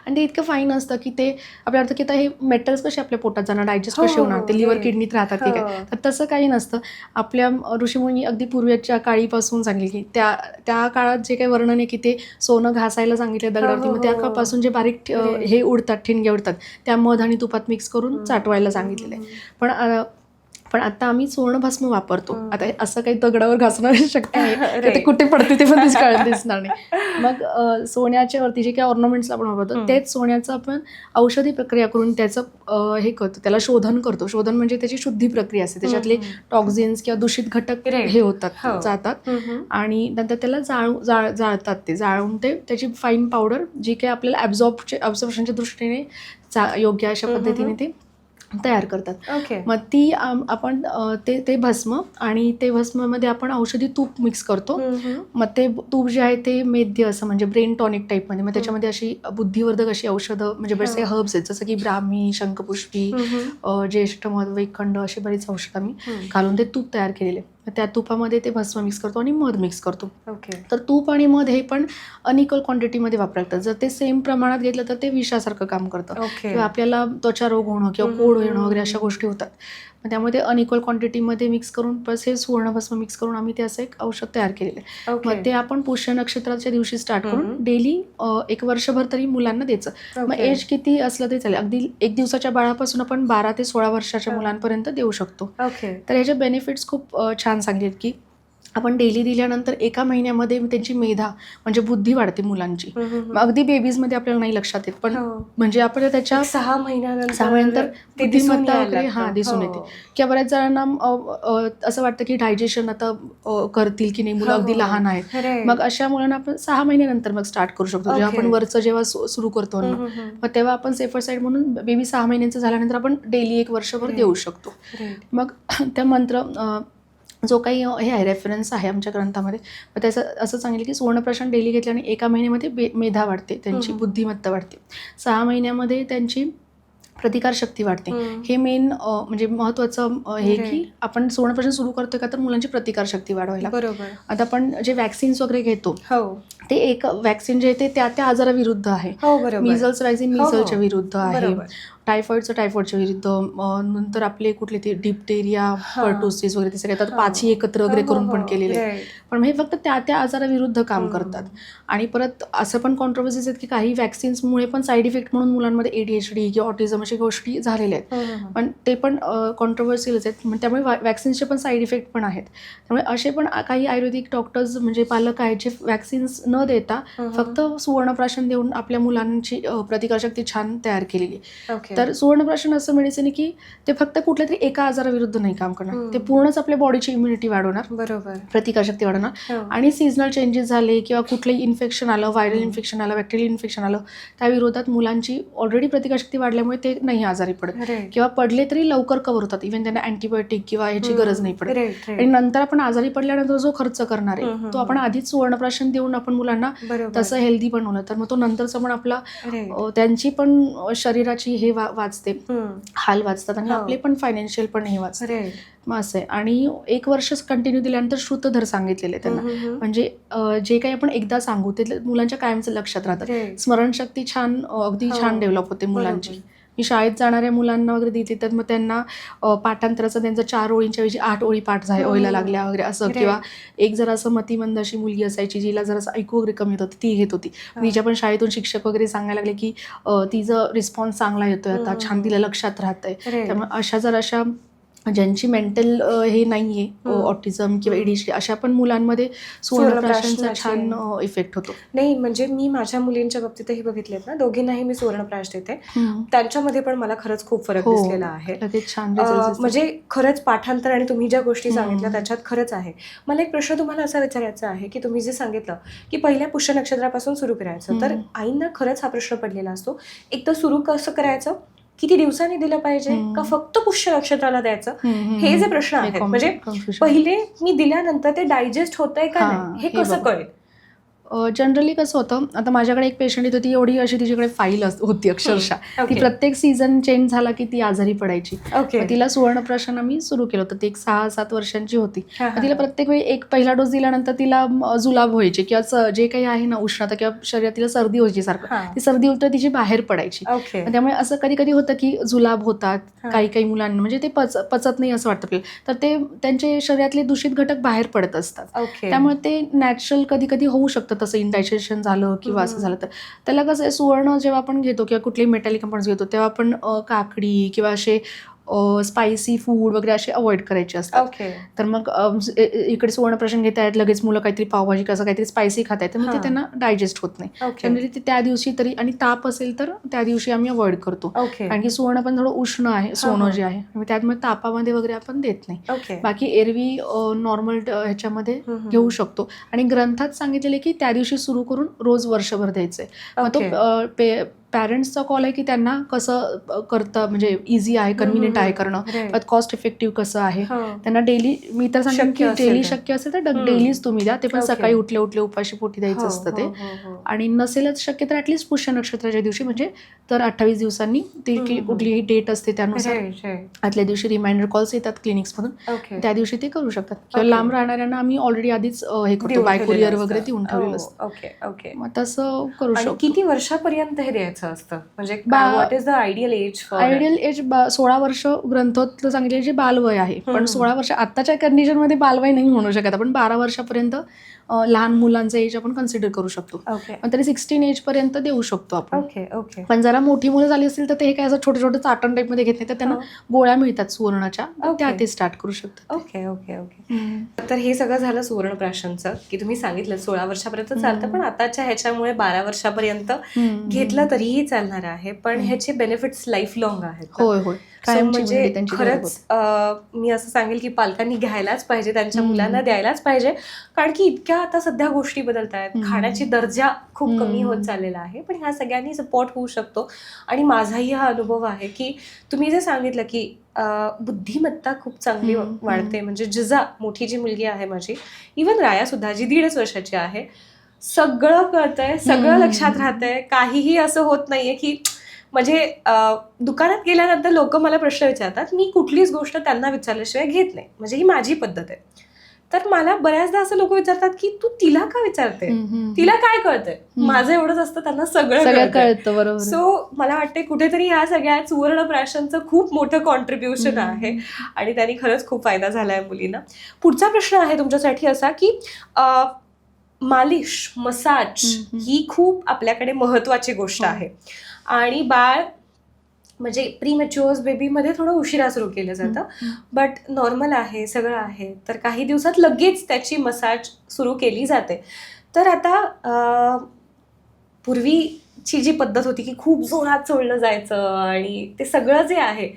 आणि ते इतकं फाईन असतं की ते आपल्याला वाटतं की आता हे मेटल्स कसे आपल्या पोटात जाणार, डायजेस्ट कसे होणार, ते लिव्हर किडनीत राहतात ते काय, तर तसं काही नसतं. आपल्या ऋषीमुनी अगदी पूर्वीच्या काळीपासून सांगेल की त्या काळात जे काही वर्णन आहे की ते सोनं घासायला सांगितलं दगडावरती, मग त्या काळापासून जे बारीक हे उडतात, ठिणगे उडतात, त्या मध आणि तुपात मिक्स करून चाटवायला सांगितलेलं आहे. पण आता आम्ही सुवर्णभस्म वापरतो. आता असं काही दगडावर घासणं शक्य आहे, ते कुठे पडते ते पण दिसणार नाही. मग सोन्याच्या वरती जे काही ऑर्नामेंट्स आपण वापरतो तेच सोन्याचं आपण औषधी प्रक्रिया करून त्याचं हे करतो, त्याला शोधन करतो. शोधन म्हणजे त्याची शुद्धी प्रक्रिया असते, त्याच्यातले टॉक्झिन्स किंवा दूषित घटक हे होतात, जातात, आणि नंतर त्याला जाळतात. ते जाळून त्याची फाईन पावडर जी काही आपल्याला ॲब्झॉर्प्शनच्या दृष्टीने योग्य अशा पद्धतीने ते तयार करतात. मग ती आपण ते भस्म, आणि ते भस्मामध्ये आपण औषधी तूप मिक्स करतो. मग ते तूप जे आहे ते मेद्य असं, म्हणजे ब्रेन टॉनिक टाईपमध्ये. मग त्याच्यामध्ये अशी बुद्धिवर्धक अशी औषधं, म्हणजे बरेचसे हर्ब्स आहेत, जसं की ब्राह्मी, शंखपुष्पी, ज्येष्ठ मध, वेखंड, अशी बरीच औषधं आम्ही घालून ते तूप तयार केलेले. त्या तुपामध्ये ते भस्म मिक्स करतो आणि मध मिक्स करतो. तर तूप आणि मध हे पण अनइक्वल क्वांटिटीमध्ये वापरतात. जर ते सेम प्रमाणात घेतलं तर ते विषासारखं काम करतं, किंवा आपल्याला त्वचा रोग होणं किंवा कोड येणं वगैरे अशा गोष्टी होतात. त्यामुळे ते अनइक्वल क्वांटिटीमध्ये मिक्स करून, प्लस हे सुवर्णभस्म मिक्स करून आम्ही ते असं एक औषध तयार केलेलं आहे. मग ते आपण पुष्य नक्षत्राच्या दिवशी स्टार्ट करून डेली 1 वर्षभर तरी मुलांना द्यायचं. मग एज किती असलं तरी चालेल, अगदी 1 दिवसाच्या बाळापासून आपण 12 ते 16 वर्षाच्या मुलांपर्यंत देऊ शकतो. तर ह्याचे बेनिफिट्स खूप छान सांगितलेत की आपण डेली दिल्यानंतर 1 महिन्यामध्ये त्यांची मेधा, म्हणजे बुद्धी वाढते मुलांची. अगदी बेबीजमध्ये आपल्याला नाही लक्षात येत, पण म्हणजे आपण त्याच्या 6 महिन्यानंतर बुद्धिमत्ता वगैरे दिसून येते. किंवा बऱ्याच जणांना असं वाटतं की डायजेशन आता करतील की नाही, मुलं अगदी लहान आहेत. मग अशा मुलांना आपण 6 महिन्यानंतर मग स्टार्ट करू शकतो. जेव्हा आपण वरचं जेव्हा सुरू करतो मग तेव्हा आपण सेफर साईड म्हणून बेबी 6 महिन्यांचं झाल्यानंतर आपण डेली 1 वर्षभर देऊ शकतो. मग त्या मंत्र जो काही हे आहे रेफरन्स आहे आमच्या ग्रंथामध्ये, मग त्याचं असं सांगितलं की सुवर्णप्राशन डेली घेतल्याने 1 महिन्यामध्ये मेधा वाढते, त्यांची बुद्धिमत्ता वाढते. 6 महिन्यामध्ये त्यांची प्रतिकारशक्ती वाढते. हे मेन म्हणजे महत्वाचं हे की आपण सुवर्णप्राशन सुरू करतोय का तर मुलांची प्रतिकारशक्ती वाढवायला. बरोबर. आता आपण जे वॅक्सिन्स वगैरे घेतो हो ते एक वॅक्सिन जे आहे ते त्या आजाराविरुद्ध आहे. हो बरोबर. मिझल्स वॅक्सिन हो, हो. मिझल्सच्या विरुद्ध आहे. बरोबर. टायफॉइडच्या विरुद्ध, नंतर आपले कुठले ते डिप्टेरिया, हा. पर्टुसिस वगैरे ते सगळे आता हा. 5ही एकत्र वगैरे हो, करून हो, पण हो. केलेले आहेत. Right. पण हे फक्त त्या आजाराविरुद्ध काम करतात. आणि परत असं पण कॉन्ट्रोवर्सीज आहेत की काही वॅक्सिन्समुळे पण साईड इफेक्ट म्हणून मुलांमध्ये ADHD किंवा ऑटिझम अशा गोष्टी झालेल्या आहेत. पण ते पण कॉन्ट्रोवर्सीज आहेत. त्यामुळे वॅक्सिन्सचे पण साईड इफेक्ट पण आहेत. त्यामुळे असे पण काही आयुर्वेदिक डॉक्टर्स म्हणजे पालक आहेत जे वॅक्सिन्स न देता फक्त सुवर्णप्राशन देऊन आपल्या मुलांची प्रतिकारशक्ती छान तयार केलेली. तर सुवर्णप्राशन असं मेडिसिन आहे की ते फक्त कुठल्या तरी एका आजाराविरुद्ध नाही काम करणार. ते पूर्णच आपल्या बॉडीची इम्युनिटी वाढवणार, बरोबर, प्रतिकारशक्ती वाढवणार. आणि सीझनल चेंजेस झाले किंवा कुठलंही इन्फेक्शन आलं, व्हायरल इन्फेक्शन आलं, बॅक्टेरियल इन्फेक्शन आलं, त्या विरोधात मुलांची ऑलरेडी प्रतिकारशक्ती वाढल्यामुळे ते नाही आजारी पडत किंवा पडले तरी लवकर कव्हर होतात. इव्हन त्यांना अँटीबायोटिक किंवा ह्याची गरज नाही पडत. आणि नंतर आपण आजारी पडल्यानंतर जो खर्च करणार आहे तो आपण आधीच सुवर्णप्राशन देऊन आपण मुलांना तसं हेल्दी बनवलं तर मग तो नंतरचा पण आपला त्यांची पण शरीराची हे वाचते, हाल वाचतात आणि आपले पण फायनान्शियल पण हे वाचते. मग असं आहे. आणि 1 वर्ष कंटिन्यू दिल्यानंतर श्रुतधर सांगितलेले त्यांना. म्हणजे जे काही आपण एकदा सांगू ते मुलांच्या कायमचं लक्षात राहतं. स्मरणशक्ती छान अगदी छान डेव्हलप होते मुलांची. मी शाळेत जाणाऱ्या मुलांना वगैरे दिली तर मग त्यांना पाठांतराचं त्यांचं 4 ओळींच्या ऐवजी 8 ओळी पाठ व्हायला लागल्या वगैरे असं. किंवा एक जर असं मतिमंद अशी मुलगी असायची जिला जर असं ऐकू वगैरे कमी होतं ती घेत होती. तिच्या पण शाळेतून शिक्षक वगैरे सांगायला लागले की तिचं रिस्पॉन्स चांगला येतोय आता, छान तिला लक्षात राहतंय. त्यामुळे अशा ज्यांची मेंटल हे नाहीये, ऑटिझम किंवा ADHD अशा पण मुलांमध्ये सुवर्णप्राशनचा छान इफेक्ट होतो. नाही म्हणजे मी माझ्या मुलींच्या बाबतीतही बघितलेत ना, दोघींनाही मी सुवर्णप्राश देते. त्यांच्यामध्ये पण मला खरंच खूप फरक दिसलेला आहे. म्हणजे खरंच पाठांतर आणि तुम्ही ज्या गोष्टी सांगितल्या त्याच्यात खरंच आहे. मला एक प्रश्न तुम्हाला असा विचारायचा आहे की तुम्ही जे सांगितलं की पहिल्या पुष्य नक्षत्रापासून सुरू करायचं, तर आईंना खरंच हा प्रश्न पडलेला असतो, एकदा सुरू कसं करायचं, किती दिवसांनी दिलं पाहिजे का फक्त पुष्य नक्षत्राला द्यायचं, हे जे प्रश्न आहेत. म्हणजे पहिले मी दिल्यानंतर ते डायजेस्ट होतंय का नाही हे कसं कळेल? जनरली कसं होतं, आता माझ्याकडे एक पेशंट येत होती, एवढी अशी तिच्याकडे फाईल होती अक्षरशः. ती प्रत्येक सीझन चेंज झाला की ती आजारी पडायची. तिला सुवर्णप्राशन आम्ही सुरू केलं होतं. ती एक 6-7 वर्षांची होती. तिला प्रत्येक वेळी एक पहिला डोस दिल्यानंतर तिला जुलाब व्हायचे किंवा जे काही आहे ना उष्णता किंवा शरीरात तिला सर्दी व्हायची सारखं. ती सर्दी उलट तिची बाहेर पडायची. त्यामुळे असं कधी कधी होतं की जुलाब होतात काही मुलांना, म्हणजे ते पचत नाही असं वाटतं आपल्याला, तर ते त्यांचे शरीरातले दूषित घटक बाहेर पडत असतात. त्यामुळे ते नॅचरल कधी कधी होऊ शकतं तसं इंडायजेशन झालं किंवा असं झालं तर. त्याला कसं आहे, सुवर्ण जेव्हा आपण घेतो किंवा कुठलेही मेटॅलिक कंपाऊंड्स घेतो तेव्हा आपण काकडी किंवा असे स्पायसी फूड वगैरे असे अवॉइड करायचे असतात. तर मग इकडे सुवर्णप्राशन घेता आहेत, लगेच मुलं काहीतरी पावभाजी कसं काहीतरी स्पायसी खात आहेत, तर मग ते त्यांना डायजेस्ट होत नाही. जनरली ते त्या दिवशी तरी, आणि ताप असेल तर त्या दिवशी आम्ही अवॉइड करतो. कारण की सुवर्ण पण थोडं उष्ण आहे, सोनं जे आहे, त्यामुळे तापामध्ये वगैरे आपण देत नाही. बाकी एरवी नॉर्मल ह्याच्यामध्ये घेऊ शकतो. आणि ग्रंथात सांगितलेले की त्या दिवशी सुरू करून रोज वर्षभर द्यायचंय. मग तो पॅरेंट्सचा कॉल आहे की त्यांना कसं करतं, म्हणजे इझी आहे, कन्व्हिनियंट आहे करणं, कॉस्ट इफेक्टिव्ह कसं आहे. त्यांना डेली, मी तर सांगेन की डेली शक्य असेल तर डेलीच तुम्ही द्या. ते पण सकाळी उठले उपाशी पोटी द्यायचं असतं ते. आणि नसेलच शक्य तर ऍटलीस्ट पुष्य नक्षत्राच्या दिवशी, म्हणजे तर 28 दिवसांनी ती कुठलीही डेट असते त्यानुसार आदल्या दिवशी रिमाइंडर कॉल्स येतात क्लिनिक्समधून, त्या दिवशी ते करू शकतात. किंवा लांब राहणाऱ्यांना आम्ही ऑलरेडी आधीच हे करतो, बाय कुरिअर वगैरे देऊन ठेवलेलं असतं. मग तसं करू शकतो. किती वर्षापर्यंत हे द्यायचं असतं, म्हणजे what is the ideal age? Ideal age 16 वर्ष ग्रंथात सांगितले जे बालवय आहे. पण 16 वर्ष आताच्या कंडिशन मध्ये बालवय नाही म्हणू शकत आपण. 12 वर्षापर्यंत लहान मुलांचं एज आपण कन्सिडर करू शकतो. पण तरी 16 एज पर्यंत देऊ शकतो आपण. पण जरा मोठी मुलं झाली असतील तर ते काय असं छोटे छोटे चाटण टाईप मध्ये घेत नाही, तर त्यांना गोळ्या मिळतात सुवर्णाच्या, त्या ते स्टार्ट करू शकतात. ओके. तर हे सगळं झालं सुवर्णप्राशनचं, की तुम्ही सांगितलं 16 वर्षापर्यंत चालतं, पण आताच्या ह्याच्यामुळे 12 वर्षापर्यंत घेतलं तरीही चालणार आहे. पण ह्याचे बेनिफिट्स लाईफ लॉंग आहेत. होय. म्हणजे खरंच मी असं सांगेल की पालकांनी घ्यायलाच पाहिजे, त्यांच्या मुलांना द्यायलाच पाहिजे. कारण की इतक्या आता सध्या गोष्टी बदलत आहेत, खाण्याची दर्जा खूप कमी होत चाललेला आहे. पण ह्या सगळ्यांनी सपोर्ट होऊ शकतो. आणि माझाही हा अनुभव आहे की तुम्ही जे सांगितलं की बुद्धिमत्ता खूप चांगली वाढते. म्हणजे जिजा, मोठी जी मुलगी आहे माझी, इव्हन राया सुद्धा जी 1.5 वर्षाची आहे, सगळं कळतंय, सगळं लक्षात राहतंय. काहीही असं होत नाहीये की म्हणजे दुकानात गेल्यानंतर लोक मला प्रश्न विचारतात, मी कुठलीच गोष्ट त्यांना विचारल्याशिवाय घेत नाही, म्हणजे ही माझी पद्धत आहे. तर मला बऱ्याचदा असं लोक विचारतात की तू तिला का विचारते, तिला काय कळतंय. माझं एवढंच असतं, त्यांना सगळं कळतं. बरोबर. सो मला वाटते कुठेतरी ह्या सगळ्या सुवर्ण प्राशांचं खूप मोठं कॉन्ट्रीब्युशन आहे आणि त्यांनी खरंच खूप फायदा झालाय मुलींना. पुढचा प्रश्न आहे तुमच्यासाठी असा की मालिश, मसाज ही खूप आपल्याकडे महत्वाची गोष्ट आहे आणि बाळ म्हणजे प्रीमॅच्युअर्स बेबीमध्ये थोडं उशिरा सुरू केलं जातं, बट नॉर्मल आहे, सगळं आहे, तर काही दिवसात लगेच त्याची मसाज सुरू केली जाते. तर आता पूर्वीची जी पद्धत होती की खूप जोरात चोळलं जायचं आणि ते सगळं जे आहे,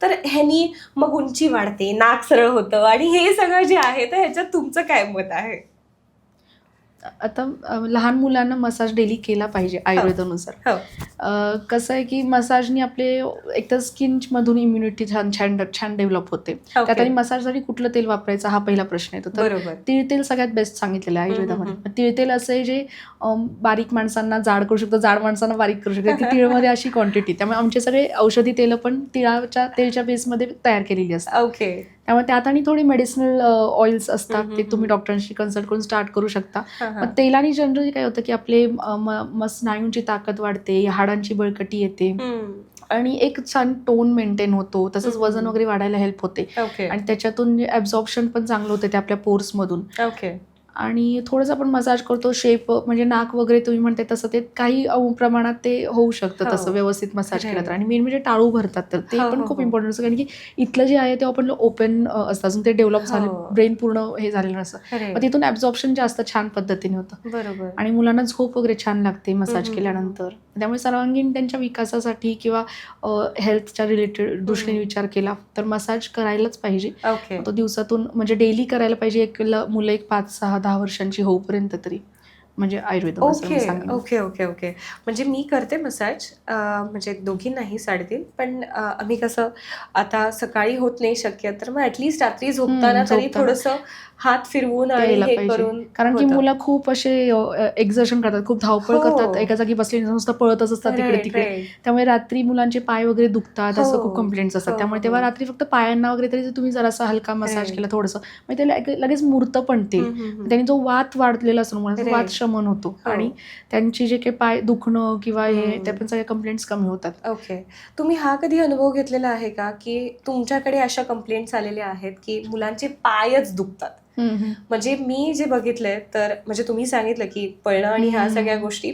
तर ह्यानी मग उंची वाढते, नाक सरळ होतं आणि हे सगळं जे आहे, तर ह्याच्यात तुमचं काय मत आहे? आता लहान मुलांना मसाज डेली केला पाहिजे आयुर्वेदानुसार. कसं आहे की मसाजनी आपले एकतर स्किन मधून इम्युनिटी छान डेव्हलप होते. त्यात आणि मसाजसाठी कुठलं तेल वापरायचं हा पहिला प्रश्न येतो. तर तिळतेल सगळ्यात बेस्ट सांगितलेलं आहे आयुर्वेदामध्ये. तिळतेल असं आहे जे बारीक माणसांना जाड करू शकतं, जाड माणसांना बारीक करू शकतं. ती तिळमध्ये अशी क्वांटिटी, त्यामुळे आमचे सगळे औषधी तेल पण तेलच्या बेसमध्ये तयार केलेली असतात. त्यामुळे त्यात आणि थोडी मेडिसिनल ऑइल्स असतात, ते तुम्ही डॉक्टरांशी कन्सल्ट करून स्टार्ट करू शकता. मग तेलाने जनरली काय होतं की आपले स्नायूंची ताकद वाढते, हाडांची बळकटी येते आणि एक छान टोन मेंटेन होतो. तसंच वजन वगैरे वाढायला हेल्प होते आणि त्याच्यातून ऍब्झॉर्प्शन पण चांगलं होतं ते आपल्या पोर्समधून. आणि थोडंसं आपण मसाज करतो, शेप म्हणजे नाक वगैरे तुम्ही म्हणते तसं ते काही प्रमाणात ते होऊ शकतं तसं व्यवस्थित मसाज केलं तर. आणि मेन म्हणजे टाळू भरतात, तर ते पण खूप इम्पॉर्टंट असतं, कारण की इथलं जे आहे ते आपण ओपन असतं, अजून ते डेव्हलप झालं, ब्रेन पूर्ण हे झालेलं नसतं, मग तिथून ऍब्झॉर्प्शन जास्त छान पद्धतीने होतं. आणि मुलांना झोप वगैरे छान लागते मसाज केल्यानंतर. त्यामुळे सर्वांगीण त्यांच्या विकासासाठी किंवा हेल्थच्या रिलेटेड दृष्टीने विचार केला तर मसाज करायलाच पाहिजे. तो दिवसातून म्हणजे डेली करायला पाहिजे. एक मुलं 5-6-10 वर्षांची होऊपर्यंत तरी, म्हणजे आयुर्वेद. ओके. म्हणजे मी करते मसाज, म्हणजे दोघींनाही 3.5, पण आम्ही कसं आता सकाळी होत नाही शक्य, तर मग ऍटलीस्ट रात्री झोपताना तरी थोडंसं हात फिरवून आणि हे करून, कारण की मुलं खूप असे एक्झर्शन करतात, खूप धावपळ करतात, एका जागी बसले नुसतं पळतच असतात तिकडे तिकडे. त्यामुळे रात्री मुलांचे पाय वगैरे दुखतात, असं खूप कंप्लेंट्स असतात. त्यामुळे तेव्हा रात्री फक्त पायांना वगैरे तरी तुम्ही जरासा हलका मसाज केला थोडंसं, मग ते लगेच मुरतं पण ते. त्याने जो वात वाढलेला असतो मुलांचा, वात शमन होतो आणि त्यांची जे काही पाय दुखणं किंवा हे त्या पण सगळ्या कंप्लेंट्स कमी होतात. ओके. तुम्ही हा कधी अनुभव घेतलेला आहे का की तुमच्याकडे अशा कंप्लेंट्स आलेल्या आहेत की मुलांचे पायच दुखतात? म्हणजे मी जे बघितलंय, तर म्हणजे तुम्ही सांगितलं की पळणं आणि ह्या सगळ्या गोष्टी,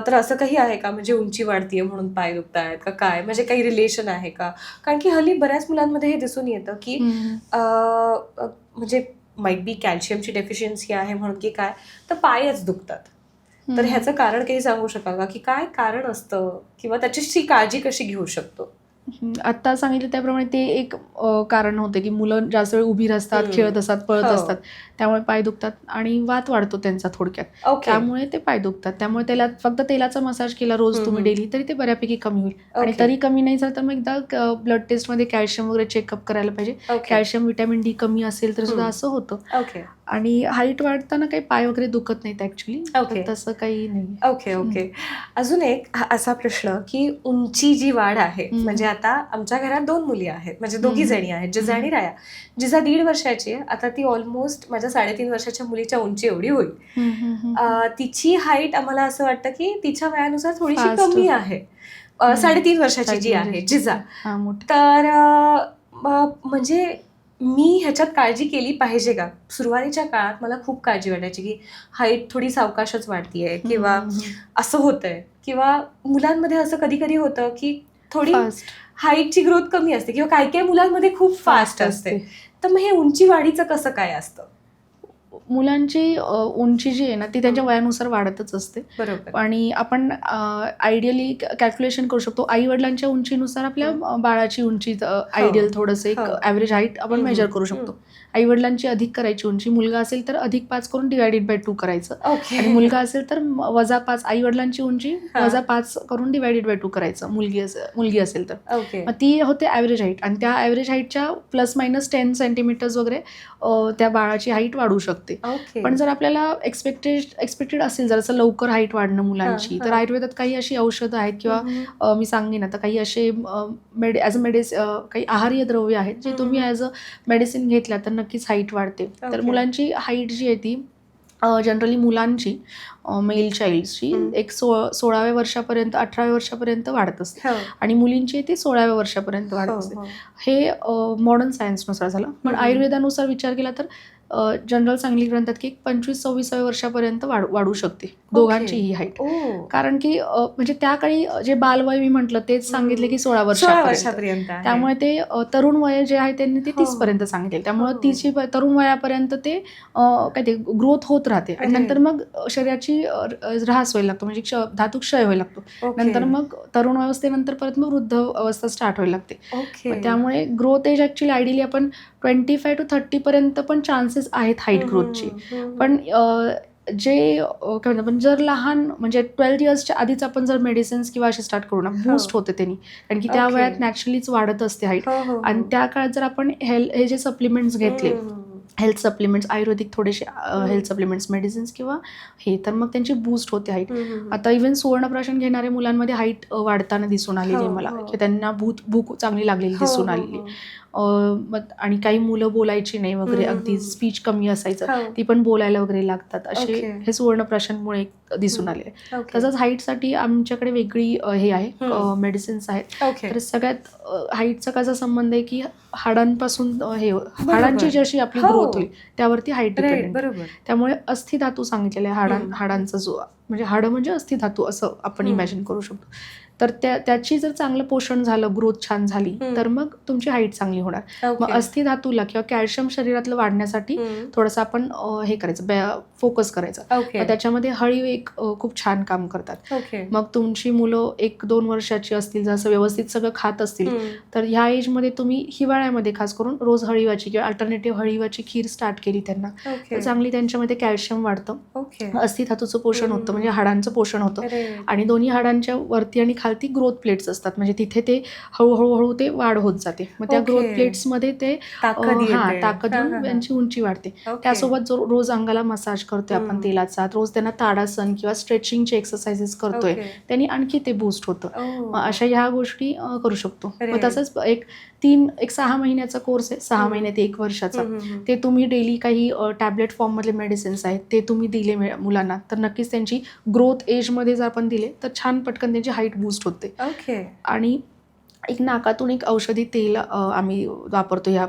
तर असं काही आहे का, म्हणजे उंची वाढतीये म्हणून पाय दुखतायत का काय, म्हणजे काही रिलेशन आहे का? कारण की हल्ली बऱ्याच मुलांमध्ये हे दिसून येतं की म्हणजे माईट बी कॅल्शियमची डेफिशियन्सी आहे म्हणून की काय, तर पायच दुखतात. तर ह्याचं कारण काही सांगू शकाल का, की काय कारण असतं किंवा त्याची काळजी कशी घेऊ शकतो? आता सांगितलं त्याप्रमाणे ते एक कारण होतं की मुलं जास्त वेळ उभी असतात, खेळत असतात, पळत असतात, त्यामुळे पाय दुखतात आणि वात वाढतो त्यांचा थोडक्यात, त्यामुळे ते पाय दुखतात. त्यामुळे त्याला फक्त तेलाचा मसाज केला रोज तुम्ही डेली तरी ते बऱ्यापैकी कमी होईल. आणि तरी कमी नाही झालं तर मग एकदा ब्लड टेस्टमध्ये कॅल्शियम वगैरे चेकअप करायला पाहिजे. कॅल्शियम, व्हिटॅमिन डी कमी असेल तर सुद्धा असं होतं. आणि हाईट वाढताना काही पाय वगैरे दुखत नाहीत ऍक्च्युली, तसं काही नाही. ओके. अजून एक असा प्रश्न की उंची जी वाढ आहे, म्हणजे आता आमच्या घरात 2 मुली आहेत, म्हणजे दोघी जणी आहेत, जिजा आणि राया. जिजा 1.5 वर्षाची आहे, आता ती ऑलमोस्ट माझ्या 3.5 वर्षाच्या मुलीच्या उंची एवढी होईल. तिची हाईट आम्हाला असं वाटतं की तिच्या वयानुसार थोडीशी कमी आहे. 3.5 वर्षाची जी आहे जिजा, तर म्हणजे मी ह्याच्यात काळजी केली पाहिजे का? सुरुवातीच्या काळात मला खूप काळजी वाटायची की हाईट थोडी सावकाशच वाढतीये किंवा असं होतंय, किंवा मुलांमध्ये असं कधी कधी होतं की थोडी हाईटची ग्रोथ कमी असते किंवा काही काही मुलांमध्ये खूप फास्ट असते. तर मग हे उंची वाढीचं कसं काय असतं? मुलांची उंची जी आहे ना ती त्यांच्या वयानुसार वाढतच असते. आणि आपण आयडियली कॅल्क्युलेशन करू शकतो. आई वडिलांच्या उंचीनुसार आपल्या बाळाची उंची आयडियल थोडंसं एक ॲव्हरेज हाईट आपण मेजर करू शकतो. आई वडिलांची अधिक करायची उंची, मुलगा असेल तर अधिक 5 करून डिवायडेड बाय 2 करायचं, आणि मुलगा असेल तर -5, आई वडिलांची उंची -5 करून डिवायडेड बाय 2 करायचं मुलगी असेल तर. मग ती होते ॲव्हरेज हाईट, आणि त्या ॲव्हरेज हाईटच्या ±10 सेंटीमीटर्स वगैरे त्या बाळाची हाईट वाढू शकते. ओके. पण जर आपल्याला एक्सपेक्टेड असेल जर असं लवकर हाईट वाढणं मुलांची, हां, तर हां. आयुर्वेदात काही अशी औषधं आहेत किंवा हम्म. मी सांगेन आता काही असे ॲज अ काही आहारीय द्रव्य आहेत जे तुम्ही ॲज अ मेडिसिन घेतल्या तर नक्कीच हाईट वाढते. तर ओके. मुलांची हाईट जी आहे ती जनरली मुलांची मेल चाइल्ड्सची एक 16व्या वर्षापर्यंत 18व्या वर्षापर्यंत वाढत असते हो. आणि मुलींची ती 16व्या वर्षापर्यंत वाढत हो, असते. हो. हे मॉडर्न सायन्सनुसार झालं. पण आयुर्वेदानुसार विचार केला तर जनरल सांगली ग्रंथात की 25-26व्या वर्षापर्यंत वाढू शकते दोघांची ही हाईट. ओ. कारण की म्हणजे त्या काळी जे बालवय मी म्हटलं तेच सांगितले की 16 16 वर्षापर्यंत. वर्षापर्यंत आहे. त्यामुळे ते तरुण वय जे आहे त्यांनी ते हो. 30 पर्यंत सांगितले. त्यामुळे हो. तिची तरुण वयापर्यंत ते काय ते ग्रोथ होत राहते आणि अरे. नंतर मग शरीराची ऱ्हास व्हायला लागतो म्हणजे धातू क्षय व्हायला लागतो. ओके. नंतर मग तरुण अवस्थेनंतर परत मग वृद्ध अवस्था स्टार्ट व्हायला लागते. ओके. मग त्यामुळे ग्रोथ एज ॲक्च्युली आयडियली आपण 25 to 30 पर्यंत पण चान्सेस आहेत हाईट ग्रोथची. पण जे काय म्हणतात पण जर लहान म्हणजे 12 इयर्सच्या आधीच आपण जर मेडिसिन्स किंवा असे स्टार्ट करू ना बूस्ट होते त्यांनी. कारण की त्या ओके. वयात नॅचरलीच वाढत असते हाईट. हो, हो, हो. आणि त्या काळात जर आपण हे जे सप्लिमेंट्स घेतले हेल्थ सप्लिमेंट्स आयुर्वेदिक थोडेसे हेल्थ सप्लिमेंट्स मेडिसिन्स किंवा हे तर मग त्यांची बूस्ट होते हाईट. आता इव्हन सुवर्णप्राशन घेणाऱ्या मुलांमध्ये हाईट वाढताना दिसून आलेली आहे मला की त्यांना भूक चांगली लागलेली दिसून आलेली. आणि काही मुलं बोलायची नाही वगैरे अगदी स्पीच कमी असायचं ती पण बोलायला वगैरे लागतात असे हे सुवर्णप्राशनमुळे दिसून आले. तसंच हाईटसाठी आमच्याकडे वेगळी हे आहे मेडिसिन्स आहेत. तर सगळ्यात हाईटचा कसा संबंध आहे की हाडांपासून हाडांची जशी आपली ग्रोथ होईल त्यावरती हाईट डिपेंडेंट. त्यामुळे अस्थिधातू सांगितलेला आहे हाडांचा जो म्हणजे हाडं म्हणजे अस्थिधातू असं आपण इमॅजिन करू शकतो. तर त्याची जर चांगलं पोषण झालं ग्रोथ छान झाली तर मग तुमची हाईट चांगली होणार. मग अस्थिधातूला किंवा कॅल्शियम शरीरातलं वाढण्यासाठी थोडंसं आपण हे करायचं फोकस करायचं. मग त्याच्यामध्ये हळीव एक खूप छान काम करतात. मग तुमची मुलं 1-2 वर्षाची असतील जसं व्यवस्थित सगळं खात असतील तर ह्या एजमध्ये तुम्ही हिवाळ्यामध्ये खास करून रोज हळीवाची किंवा अल्टरनेटिव्ह हळीवाची खीर स्टार्ट केली त्यांना तर चांगली त्यांच्यामध्ये कॅल्शियम वाढतं. अस्थिधातूचं पोषण होतं म्हणजे हाडांचं पोषण होतं. आणि दोन्ही हाडांच्या वरती आणि खालती ग्रोथ प्लेट्स असतात म्हणजे तिथे ते हळूहळू ते वाढ होत जाते. मग त्या ग्रोथ प्लेट्समध्ये ते ताकद येऊन त्यांची उंची वाढते. त्यासोबत रोज अंगाला मसाज करतोय आपण तेलाचा रोज त्यांना ताडासन किंवा स्ट्रेचिंगचे एक्सरसाइजेस करतोय त्यांनी आणखी ते बूस्ट होतं. मग अशा ह्या गोष्टी करू शकतो. मग तसंच एक 6 महिन्याचा कोर्स आहे 6 महिने ते 1 वर्षाचा ते तुम्ही डेली काही टॅबलेट फॉर्ममधले मेडिसिन्स आहेत ते तुम्ही दिले मुलांना तर नक्कीच त्यांची ग्रोथ एजमध्ये जर आपण दिले तर छान पटकन त्यांची हाईट बूस्ट होते. आणि एक नाकातून एक औषधी तेल आम्ही वापरतो ह्या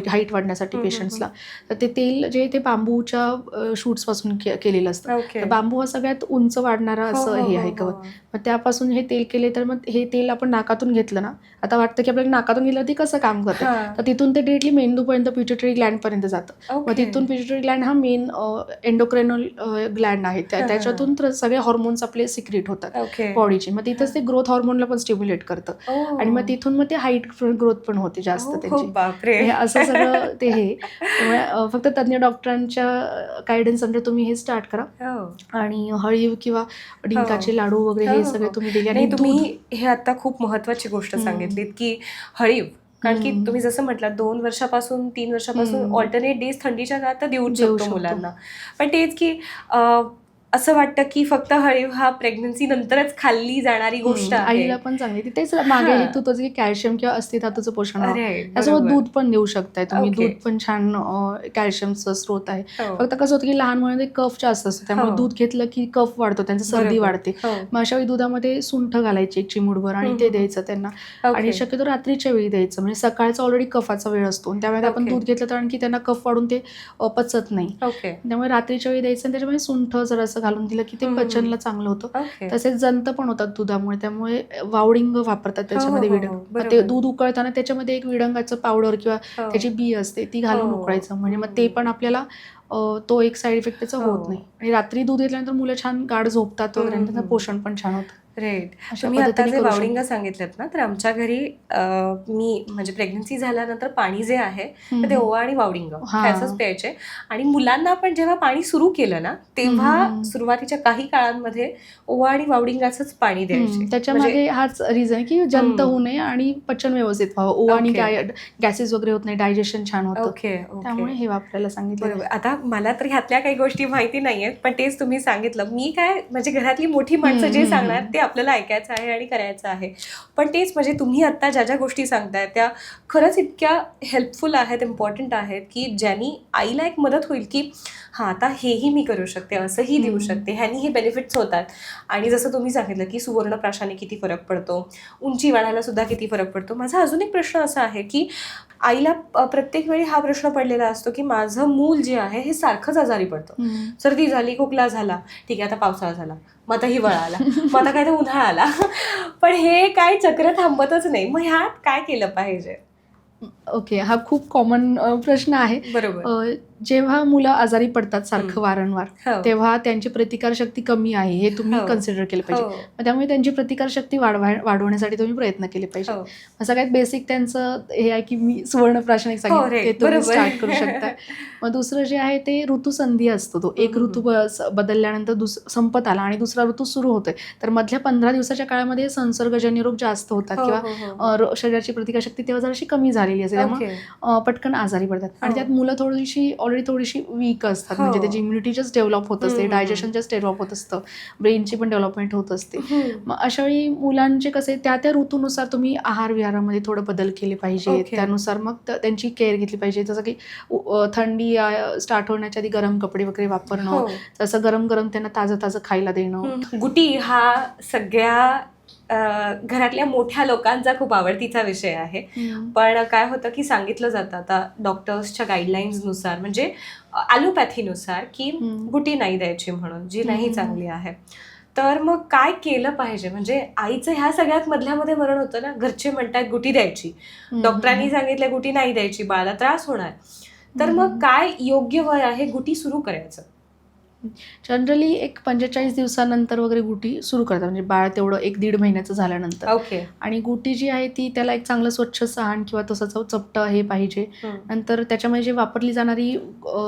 हाईट वाढण्यासाठी पेशंट्सला. तर ते तेल जे ते बांबूच्या शूट्सपासून केलेलं असतं. तर बांबू हा सगळ्यात उंच वाढणारा असं हे आहे गवत. मग त्यापासून हे तेल केले तर मग हे तेल आपण नाकातून घेतलं ना आता वाटतं की आपल्याला नाकातून गेलं ते कसं काम करतं तर तिथून ते डिरेक्टली मेंदूपर्यंत पिट्युटरी ग्लँडपर्यंत जातं. मग तिथून पिट्युटरी ग्लँड हा मेन एंडोक्राइनल ग्लँड आहे त्याच्यातून सगळे हॉर्मोन्स आपले सिक्रेट होतात बॉडीचे. मग तिथंच ते ग्रोथ हॉर्मोनला पण स्टिम्युलेट करतं आणि मग तिथून मग ते हाईट ग्रोथ पण होते जास्त त्यांची. हे असं सगळं ते हे त्यामुळे फक्त तज्ञ डॉक्टरांच्या गायडन्स अंडर तुम्ही हे स्टार्ट करा. आणि हळीव किंवा डिंकाचे लाडू वगैरे हे सगळे तुम्ही दिले. आणि तुम्ही हे आता खूप महत्वाची गोष्ट सांगितलीत की हळीव कारण की तुम्ही जसं म्हटलं 2 वर्षापासून 3 वर्षापासून ऑल्टरनेट डेज थंडीच्या काळात देऊ शकतो मुलांना. पण तेच की असं वाटतं की फक्त हळीव हा प्रेग्नन्सी नंतरच खाल्ली जाणारी गोष्ट आहे. आईला पण चांगली तेच मागे हेतू तोच की कॅल्शियम किंवा अस्थिधातूचं पोषण त्यासोबत दूध पण देऊ शकताय तुम्ही. दूध पण छान कॅल्शियमचं स्रोत आहे. फक्त कसं होतं की लहान मुलांमध्ये कफ जास्त असतो त्यामुळे दूध घेतलं की कफ वाढतो त्यांची सर्दी वाढते. मग अशा वेळी दुधामध्ये सुंठ घालायची 1 चिमूटभर आणि ते द्यायचं त्यांना. आणि शक्यतो रात्रीच्या वेळी द्यायचं म्हणजे सकाळचा ऑलरेडी कफाचा वेळ असतो त्यामुळे आपण दूध घेतलं तर आणखी त्यांना कफ वाढून ते पचत नाही. त्यामुळे रात्रीच्या वेळी द्यायचं आणि त्याच्यामध्ये सुंठ जर असं घालून दिलं की ते पचनला चांगलं होतं. तसेच जंत पण होतात दुधामुळे त्यामुळे वावडिंग वापरतात त्याच्यामध्ये विडंग. ते दूध उकळताना त्याच्यामध्ये एक विडंगाचं पावडर किंवा त्याची बी असते ती घालून उकळायचं म्हणजे मग ते पण आपल्याला तो एक साईड इफेक्ट त्याचा होत नाही. आणि रात्री दूध घेतल्यानंतर मुलं छान गाढ झोपतात वगैरे त्यांचं पोषण पण छान होतं. राईट. अशा तुम्ही आता पद्धतीने जे करू वावडिंग शकतो. सांगितलेत ना, तर आमच्या घरी मी म्हणजे प्रेग्नन्सी झाल्यानंतर पाणी जे आहे हम्म, तर ते ओवा आणि वावडिंग हा. हे असंच प्यायचे. आणि मुलांना पण जेव्हा पाणी सुरू केलं ना, तेव्हा सुरुवातीच्या काही काळांमध्ये ओवा आणि वावडिंग असंच पाणी द्यायचे. त्याच्या म्हणजे मागे हाच रिझन आहे की जंत होऊ नये आणि पचन व्यवस्थित व्हावं. ओवा आणि ओके. गॅसेस वगैरे होत नाही, डायजेशन छान होतं. ओके, त्यामुळे ओके. हे वापरायला सांगितलं. बरोबर. आता मला तर ह्यातल्या काही गोष्टी माहिती नाहीयेत, पण तेच तुम्ही सांगितलं. मी काय म्हणजे घरातली मोठी माणसं जे सांगणार ते आपल्याला ऐकायचं आहे आणि करायचं आहे. पण तेच म्हणजे तुम्ही आत्ता ज्या गोष्टी सांगताय त्या खरंच इतक्या हेल्पफुल आहेत, इम्पॉर्टंट आहेत, की ज्यांनी आईला एक मदत होईल, की हां, आता हेही मी करू शकते, असंही देऊ शकते, ह्यानी हे बेनिफिट्स होतात. आणि जसं तुम्ही सांगितलं, की सुवर्णप्राशाने किती फरक पडतो, उंची वाढायला सुद्धा किती फरक पडतो. माझा अजून एक प्रश्न असा आहे, की आईला प्रत्येक वेळी हा प्रश्न पडलेला असतो, की माझं मूल जे आहे हे सारखंच आजारी पडतं. सर्दी झाली, खोकला झाला, ठीक आहे आता पावसाळा झाला, मग आता हिवाळा आला, मग आता काय तर उन्हाळा आला. पण हे काय चक्र थांबतच नाही. मग ह्यात काय केलं पाहिजे? ओके, हा खूप कॉमन प्रश्न आहे. बरोबर. जेव्हा मुलं आजारी पडतात सारखं वारंवार, हो. तेव्हा त्यांची प्रतिकारशक्ती कमी आहे हे तुम्ही हो. कन्सिडर केलं पाहिजे. हो. मग त्यामुळे त्यांची प्रतिकारशक्ती वाढवण्यासाठी तुम्ही प्रयत्न केले पाहिजे. हो. मग सगळ्यात बेसिक त्यांचं हे आहे की मी सुवर्णप्राशन एक हो, सांगितलं रे. ते तुम्ही बरोबर. स्टार्ट करू शकता. मग दुसरं जे आहे ते ऋतुसंधी असतो. तो एक ऋतू बदलल्यानंतर संपत आला आणि दुसरा ऋतू सुरू होतोय, तर मधल्या 15 दिवसाच्या काळामध्ये संसर्गजन्य रोग जास्त होतात हो, किंवा हो, हो. शरीराची प्रतिकारशक्ती तेव्हा जराशी कमी झालेली असते. त्यामुळे ओके. पटकन आजारी पडतात. आणि हो. त्यात मुलं ऑलरेडी थोडीशी वीक असतात. हो. म्हणजे त्याची इम्युनिटी जस्ट डेव्हलप होत असते, हम्म. डायजेशन जस्ट डेव्हलप होत असतं, ब्रेनची पण डेव्हलपमेंट होत असते. हम्म. मग अशा वेळी मुलांचे कसे त्या ऋतूनुसार तुम्ही आहार विहारामध्ये थोडं बदल केले पाहिजे. ओके. त्यानुसार मग त्यांची केअर घेतली पाहिजे. जसं की थंडी स्टार्ट होण्याच्या आधी गरम कपडे वगैरे वापरणं, हो. तसं गरम गरम त्यांना ताजं ताजं खायला देणं. गुटी हा सगळ्या घरातल्या मोठ्या लोकांचा खूप आवडतीचा विषय आहे. पण काय होतं की सांगितलं जातं आता डॉक्टर्सच्या गाईडलाईन्सनुसार, म्हणजे ॲलोपॅथीनुसार, की गुटी नाही द्यायची म्हणून, जी नाही चांगली आहे. तर मग काय केलं पाहिजे? म्हणजे आईचं ह्या सगळ्यात मधल्यामध्ये मरण होतं ना, घरचे म्हणतात गुटी द्यायची, डॉक्टरांनी सांगितलं गुटी नाही द्यायची, बाळाला त्रास होणार. तर मग काय योग्य वय आहे गुटी सुरू करायचं? जनरली एक 45 दिवसानंतर वगैरे गुटी सुरू करतात, म्हणजे बाळ तेवढं 1-1.5 महिन्याचं झाल्यानंतर. ओके. आणि गुटी जी आहे ती त्याला एक चांगलं स्वच्छ सहान किंवा तसं चपटं हे पाहिजे. नंतर त्याच्यामध्ये जे वापरली जाणारी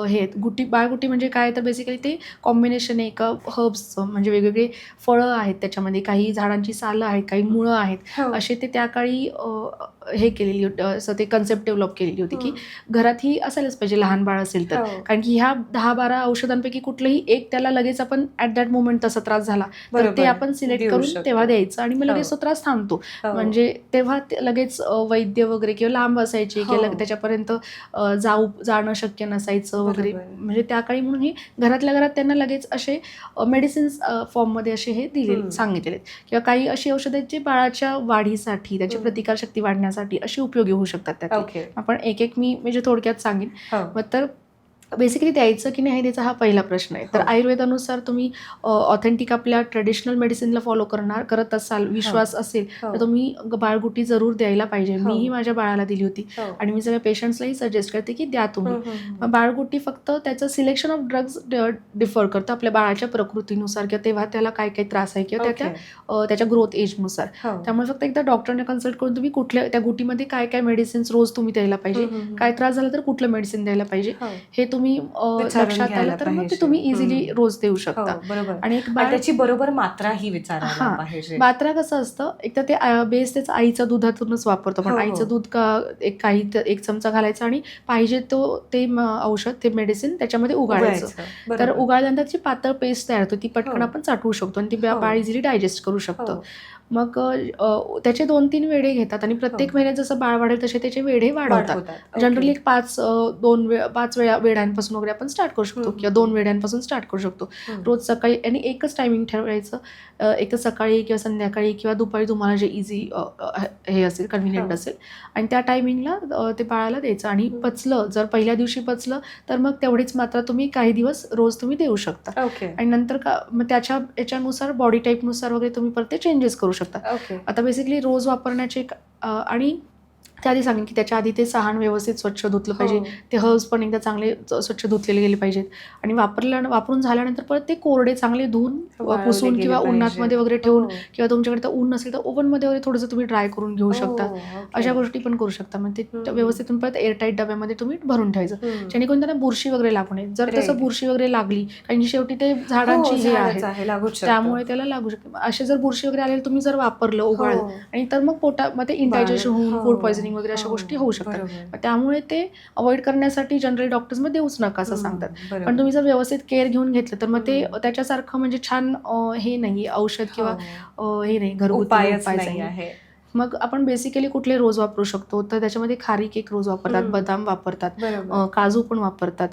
हे बाळगुटी म्हणजे काय, तर बेसिकली ते कॉम्बिनेशन आहे एका हर्ब्सचं, म्हणजे वेगवेगळे फळं आहेत त्याच्यामध्ये, काही झाडांची सालं आहेत, काही मुळं आहेत, असे ते त्या काळी हे केलेली असं ते कन्सेप्ट डेव्हलप केलेली होती की घरातही असायलाच पाहिजे लहान बाळ असेल तर. कारण की ह्या 10-12 औषधांपैकी कुठलंही एक त्याला लगेच आपण ॲट दॅट मोमेंट तसा त्रास झाला तर ते आपण सिलेक्ट करून तेव्हा द्यायचं आणि मग लगेच तो त्रास थांबतो. म्हणजे तेव्हा लगेच वैद्य वगैरे किंवा लांब असायचे किंवा त्याच्यापर्यंत जाणं शक्य नसायचं वगैरे. म्हणजे त्या काळी म्हणून हे घरातल्या घरात त्यांना लगेच असे मेडिसिन्स फॉर्ममध्ये असे हे दिले सांगितलेले किंवा काही अशी औषधं आहेत जे बाळाच्या वाढीसाठी, त्याची प्रतिकारशक्ती वाढण्यासाठी अशी उपयोगी होऊ शकतात. त्यात आपण एक मी म्हणजे थोडक्यात सांगेन. मग तर बेसिकली द्यायचं की नाही त्याचा हा पहिला प्रश्न आहे. तर आयुर्वेदानुसार तुम्ही ऑथेंटिक आपल्या ट्रेडिशनल मेडिसिनला फॉलो करत असाल, विश्वास असेल तर तुम्ही बाळगुटी जरूर द्यायला पाहिजे. मीही माझ्या बाळाला दिली होती आणि मी सगळ्या पेशंट्सलाही सजेस्ट करते की द्या तुम्ही. बाळगुटी फक्त त्याचं सिलेक्शन ऑफ ड्रग्ज डिफर करतं आपल्या बाळाच्या प्रकृतीनुसार किंवा तेव्हा त्याला काय काय त्रास आहे किंवा त्याच्या ग्रोथ एजनुसार. त्यामुळे फक्त एकदा डॉक्टरने कन्सल्ट करून तुम्ही कुठल्या त्या गुटीमध्ये काय काय मेडिसिन्स रोज तुम्ही द्यायला पाहिजे, काय त्रास झाला तर कुठलं मेडिसिन द्यायला पाहिजे हे तुम्ही लक्षात आलं तर मग ते तुम्ही इझिली रोज देऊ शकता. आणि त्याची बरोबर मात्रा ही विचारायला पाहिजे. मात्रा कसं असतं, एक तर ते बेस त्याचं आईच्या दुधातूनच वापरतो, पण आईचं दूध एक चमचा घालायचा आणि पाहिजे ते औषध, ते मेडिसिन त्याच्यामध्ये उगाळायचं. तर उगाळल्यानंतर त्याची पातळ पेस्ट तयार होते, ती पटकन आपण चाटवू शकतो आणि ती बाळ इझिली डायजेस्ट करू शकतं. मग त्याचे 2-3 वेढे घेतात आणि प्रत्येक महिन्यात जसं बाळ वाढेल तसे त्याचे वेढे वाढवतात. जनरली एक 5 वेळांपासून वगैरे आपण स्टार्ट करू शकतो किंवा 2 वेळांपासून स्टार्ट करू शकतो. रोज सकाळी आणि एकच टायमिंग ठेवायचं, एक तर सकाळी किंवा संध्याकाळी किंवा दुपारी तुम्हाला जे इझी हे असेल, कन्व्हिनियंट असेल, आणि त्या टायमिंगला ते बाळाला द्यायचं. आणि पचलं, जर पहिल्या दिवशी पचलं तर मग तेवढीच मात्रा तुम्ही काही दिवस रोज तुम्ही देऊ शकता. आणि नंतर मग याच्यानुसार बॉडी टाईपनुसार वगैरे तुम्ही परत ते चेंजेस करू शकता. आता बेसिकली रोज वापरण्याचे आणि त्याआधी सांगेन की त्याच्या आधी ते सहाण व्यवस्थित स्वच्छ धुतलं पाहिजे. ते हर्ब्स पण एकदा चांगले स्वच्छ धुतलेले गेले पाहिजेत आणि वापरून झाल्यानंतर परत ते कोरडे चांगले धुवून पुसून किंवा उन्हातमध्ये वगैरे ठेवून किंवा तुमच्याकडे तर ऊन नसेल तर ओव्हनमध्ये वगैरे थोडंसं तुम्ही ड्राय करून घेऊ शकता. अशा गोष्टी पण करू शकता. मग ते व्यवस्थित तुम्ही परत एअरटाईट डब्यामध्ये तुम्ही भरून ठेवायचं जेणेकरून त्यांना बुरशी वगैरे लागू नये. जर तसं बुरशी वगैरे लागली कारण शेवटी ते झाडांची हे आहे त्यामुळे त्याला लागू शकते. असे जर बुरशी वगैरे आले तुम्ही जर वापरलं उगाळलं आणि तर मग पोटामध्ये इंडायजेशन होऊन फूड पॉयझनिंग वगैरे अशा गोष्टी होऊ शकतात. त्यामुळे ते अवॉइड करण्यासाठी जनरली डॉक्टर्स मध्ये देऊच नका असं सांगतात. पण तुम्ही जर व्यवस्थित केअर घेऊन घेतलं तर मग ते त्याच्यासारखं म्हणजे छान हे नाही औषध किंवा हे नाही घरगुती उपाय आहे. मग आपण बेसिकली कुठले रोज वापरू शकतो तर त्याच्यामध्ये खारीक एक रोज वापरतात, बदाम वापरतात, काजू पण वापरतात.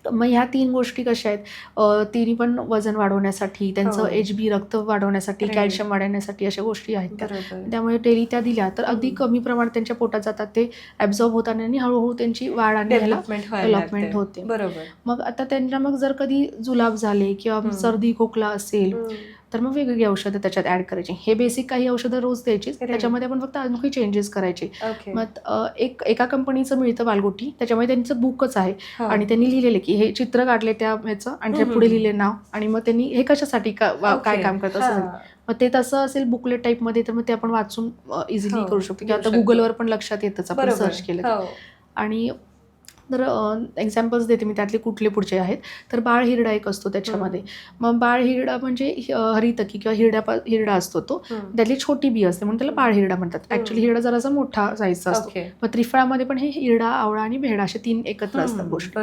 मग ह्या 3 गोष्टी कशा आहेत तिन्ही पण वजन वाढवण्यासाठी, त्यांचं HB रक्त वाढवण्यासाठी, कॅल्शियम वाढवण्यासाठी अशा गोष्टी आहेत त्यामुळे डेली त्या दिल्या तर अगदी कमी प्रमाणात त्यांच्या पोटात जातात, ते ॲब्झॉर्ब होतात आणि हळूहळू त्यांची वाढ आणि डेव्हलपमेंट होते. मग आता त्यांना मग जर कधी जुलाब झाले किंवा सर्दी खोकला असेल तर मग वेगवेगळी औषधं त्याच्यात ऍड करायची. हे बेसिक काही औषधं रोज द्यायची, त्याच्यामध्ये आपण फक्त अनोखी चेंजेस करायचे. मग एका कंपनीचं मिळतं बालगोटी, त्याच्यामध्ये त्यांचं बुकच आहे आणि त्यांनी लिहिलेलं की हे चित्र काढले त्या ह्याचं आणि त्या पुढे लिहिले नाव आणि मग त्यांनी हे कशासाठी काय काम करतं असं. मग ते तसं असेल बुकलेट टाईपमध्ये तर मग ते आपण वाचून इझिली करू शकतो किंवा आता गुगलवर पण लक्षात येतच आपण सर्च केलं. आणि तर एक्झाम्पल्स देते मी त्यातले कुठले पुढचे आहेत. तर बाळ हिरडा एक असतो त्याच्यामध्ये. मग बाळ हिरडा म्हणजे हरितकी किंवा हिरडा असतो तो, त्यातली छोटी बी असते म्हणून त्याला बाळ हिरडा म्हणतात. ऍक्च्युली हिरडा जरासा मोठा साईजचा असतो. मग त्रिफळामध्ये पण हे हिरडा, आवळा आणि भेडा असे 3 एकत्र असतात गोष्टी.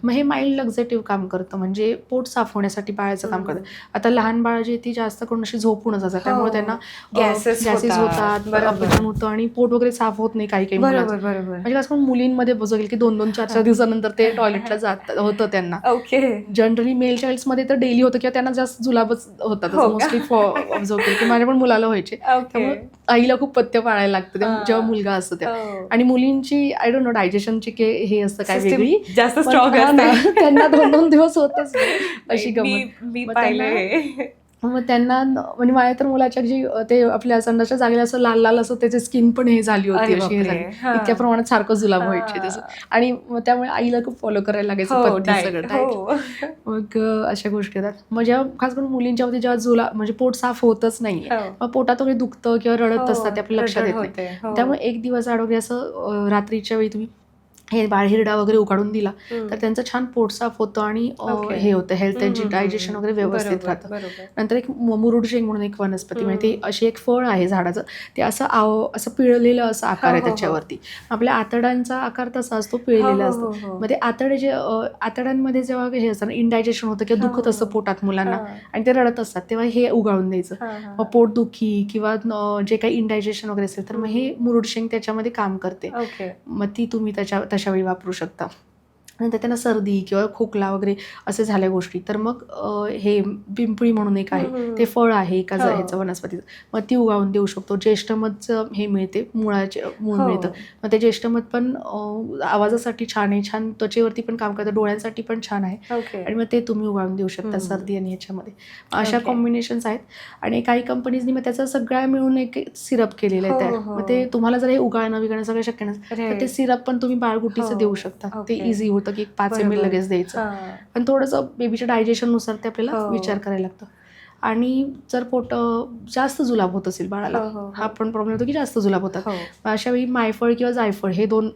मग हे माइल्ड लक्झेटिव्ह काम करतं म्हणजे पोट साफ होण्यासाठी बाळाचं काम करतं. आता लहान बाळ जे ती जास्त करून अशी झोपूनच असतात त्यामुळे त्यांना गॅसेस होतात, अपचन होतं आणि पोट वगैरे साफ होत नाही काही म्हणजे कसं मुलींमध्ये बघेल की 2-2, 4-4 दिवसानंतर ते टॉयलेटला जात होतं त्यांना. जनरली मेल चाइल्ड्स मध्ये तर डेली होतं किंवा त्यांना जास्त जुलाबच होतात मोस्टली ऑब्झर्व केलं की माझ्या पण मुलाला व्हायचे. त्यामुळे आईला खूप पथ्य पाळायला लागतं जेव्हा मुलगा असतो त्या. आणि मुलींची आय डोंट नो डायजेशनची हे असतं काय वेगळी जास्त स्ट्रॉंग त्यांना 2-2 दिवस होतच अशी गमत. मग त्यांना म्हणजे माझ्या तर मुलाच्या जी ते आपल्या संडासच्या जागेला असं लाल लाल असं त्याची स्किन पण हे झाली होती अशी हे झाली इतक्या प्रमाणात सारखं जुलाब व्हायचे त्याचं. आणि त्यामुळे आईला खूप फॉलो करायला लागायचं पथ्य सगळं. मग अशा गोष्टी होतात. मग जेव्हा खास करून मुलींच्या मध्ये जेव्हा जुलाब म्हणजे पोट साफ होतच नाहीये मग पोटात वगैरे दुखतं किंवा रडत असतात ते आपल्या लक्षात येत नाही. त्यामुळे एक दिवस आड वगैरे असं रात्रीच्या वेळी तुम्ही हे बाळ हिरडा वगैरे उकाडून दिला तर त्यांचं छान पोट साफ होतं आणि हे होतं हेल्थ, त्यांची डायजेशन वगैरे व्यवस्थित राहतं. नंतर एक मुरुड शेंग म्हणून एक वनस्पती म्हणजे ते अशी एक फळ आहे झाडाचं, ते असं पिळलेलं असं आकार आहे त्याच्यावरती. आपल्या आतड्यांचा आकार तसा असतो, पिळलेला असतो. मग ते आतड्यांमध्ये जेव्हा हे असतं इनडायजेशन होतं किंवा दुखत असतं पोटात मुलांना आणि ते रडत असतात तेव्हा हे उगाळून द्यायचं. मग पोटदुखी किंवा जे काही इनडायजेशन वगैरे असेल तर मग हे मुरुड शेंग त्याच्यामध्ये काम करते. मग ती तुम्ही तशावेळी वापरू शकता. नंतर त्यांना सर्दी किंवा खोकला वगैरे असे झाल्या गोष्टी तर मग हे पिंपळी म्हणून एक आहे, ते फळ आहे एका ह्याचं वनस्पतीचं, मग ती उगाळून देऊ शकतो. ज्येष्ठमधचं हे मिळते, मूळ मिळतं. मग ते ज्येष्ठमध पण आवाजासाठी छान आहे, छान त्वचेवरती पण काम करतं, डोळ्यांसाठी पण छान आहे आणि मग ते तुम्ही उगाळून देऊ शकता सर्दी आणि ह्याच्यामध्ये. अशा कॉम्बिनेशन्स आहेत. आणि काही कंपनीजनी मग त्याचा सगळ्या मिळून एक सिरप केलेलं आहे तयार. मग ते तुम्हाला जर हे उगाळणं विगळणं सगळं शक्य नसेल तर ते सिरप पण तुम्ही बाळगुटीचं देऊ शकता. ते इझी होतं की 5 ml लगेच द्यायचं. पण थोडंसं बेबीच्या डायजेशननुसार ते आपल्याला विचार करायला लागतं. आणि जर पोट जास्त जुलाब होत असेल बाळाला, हा पण प्रॉब्लेम होतो की जास्त जुलाब होतात, अशा वेळी मायफळ किंवा जायफळ हे 2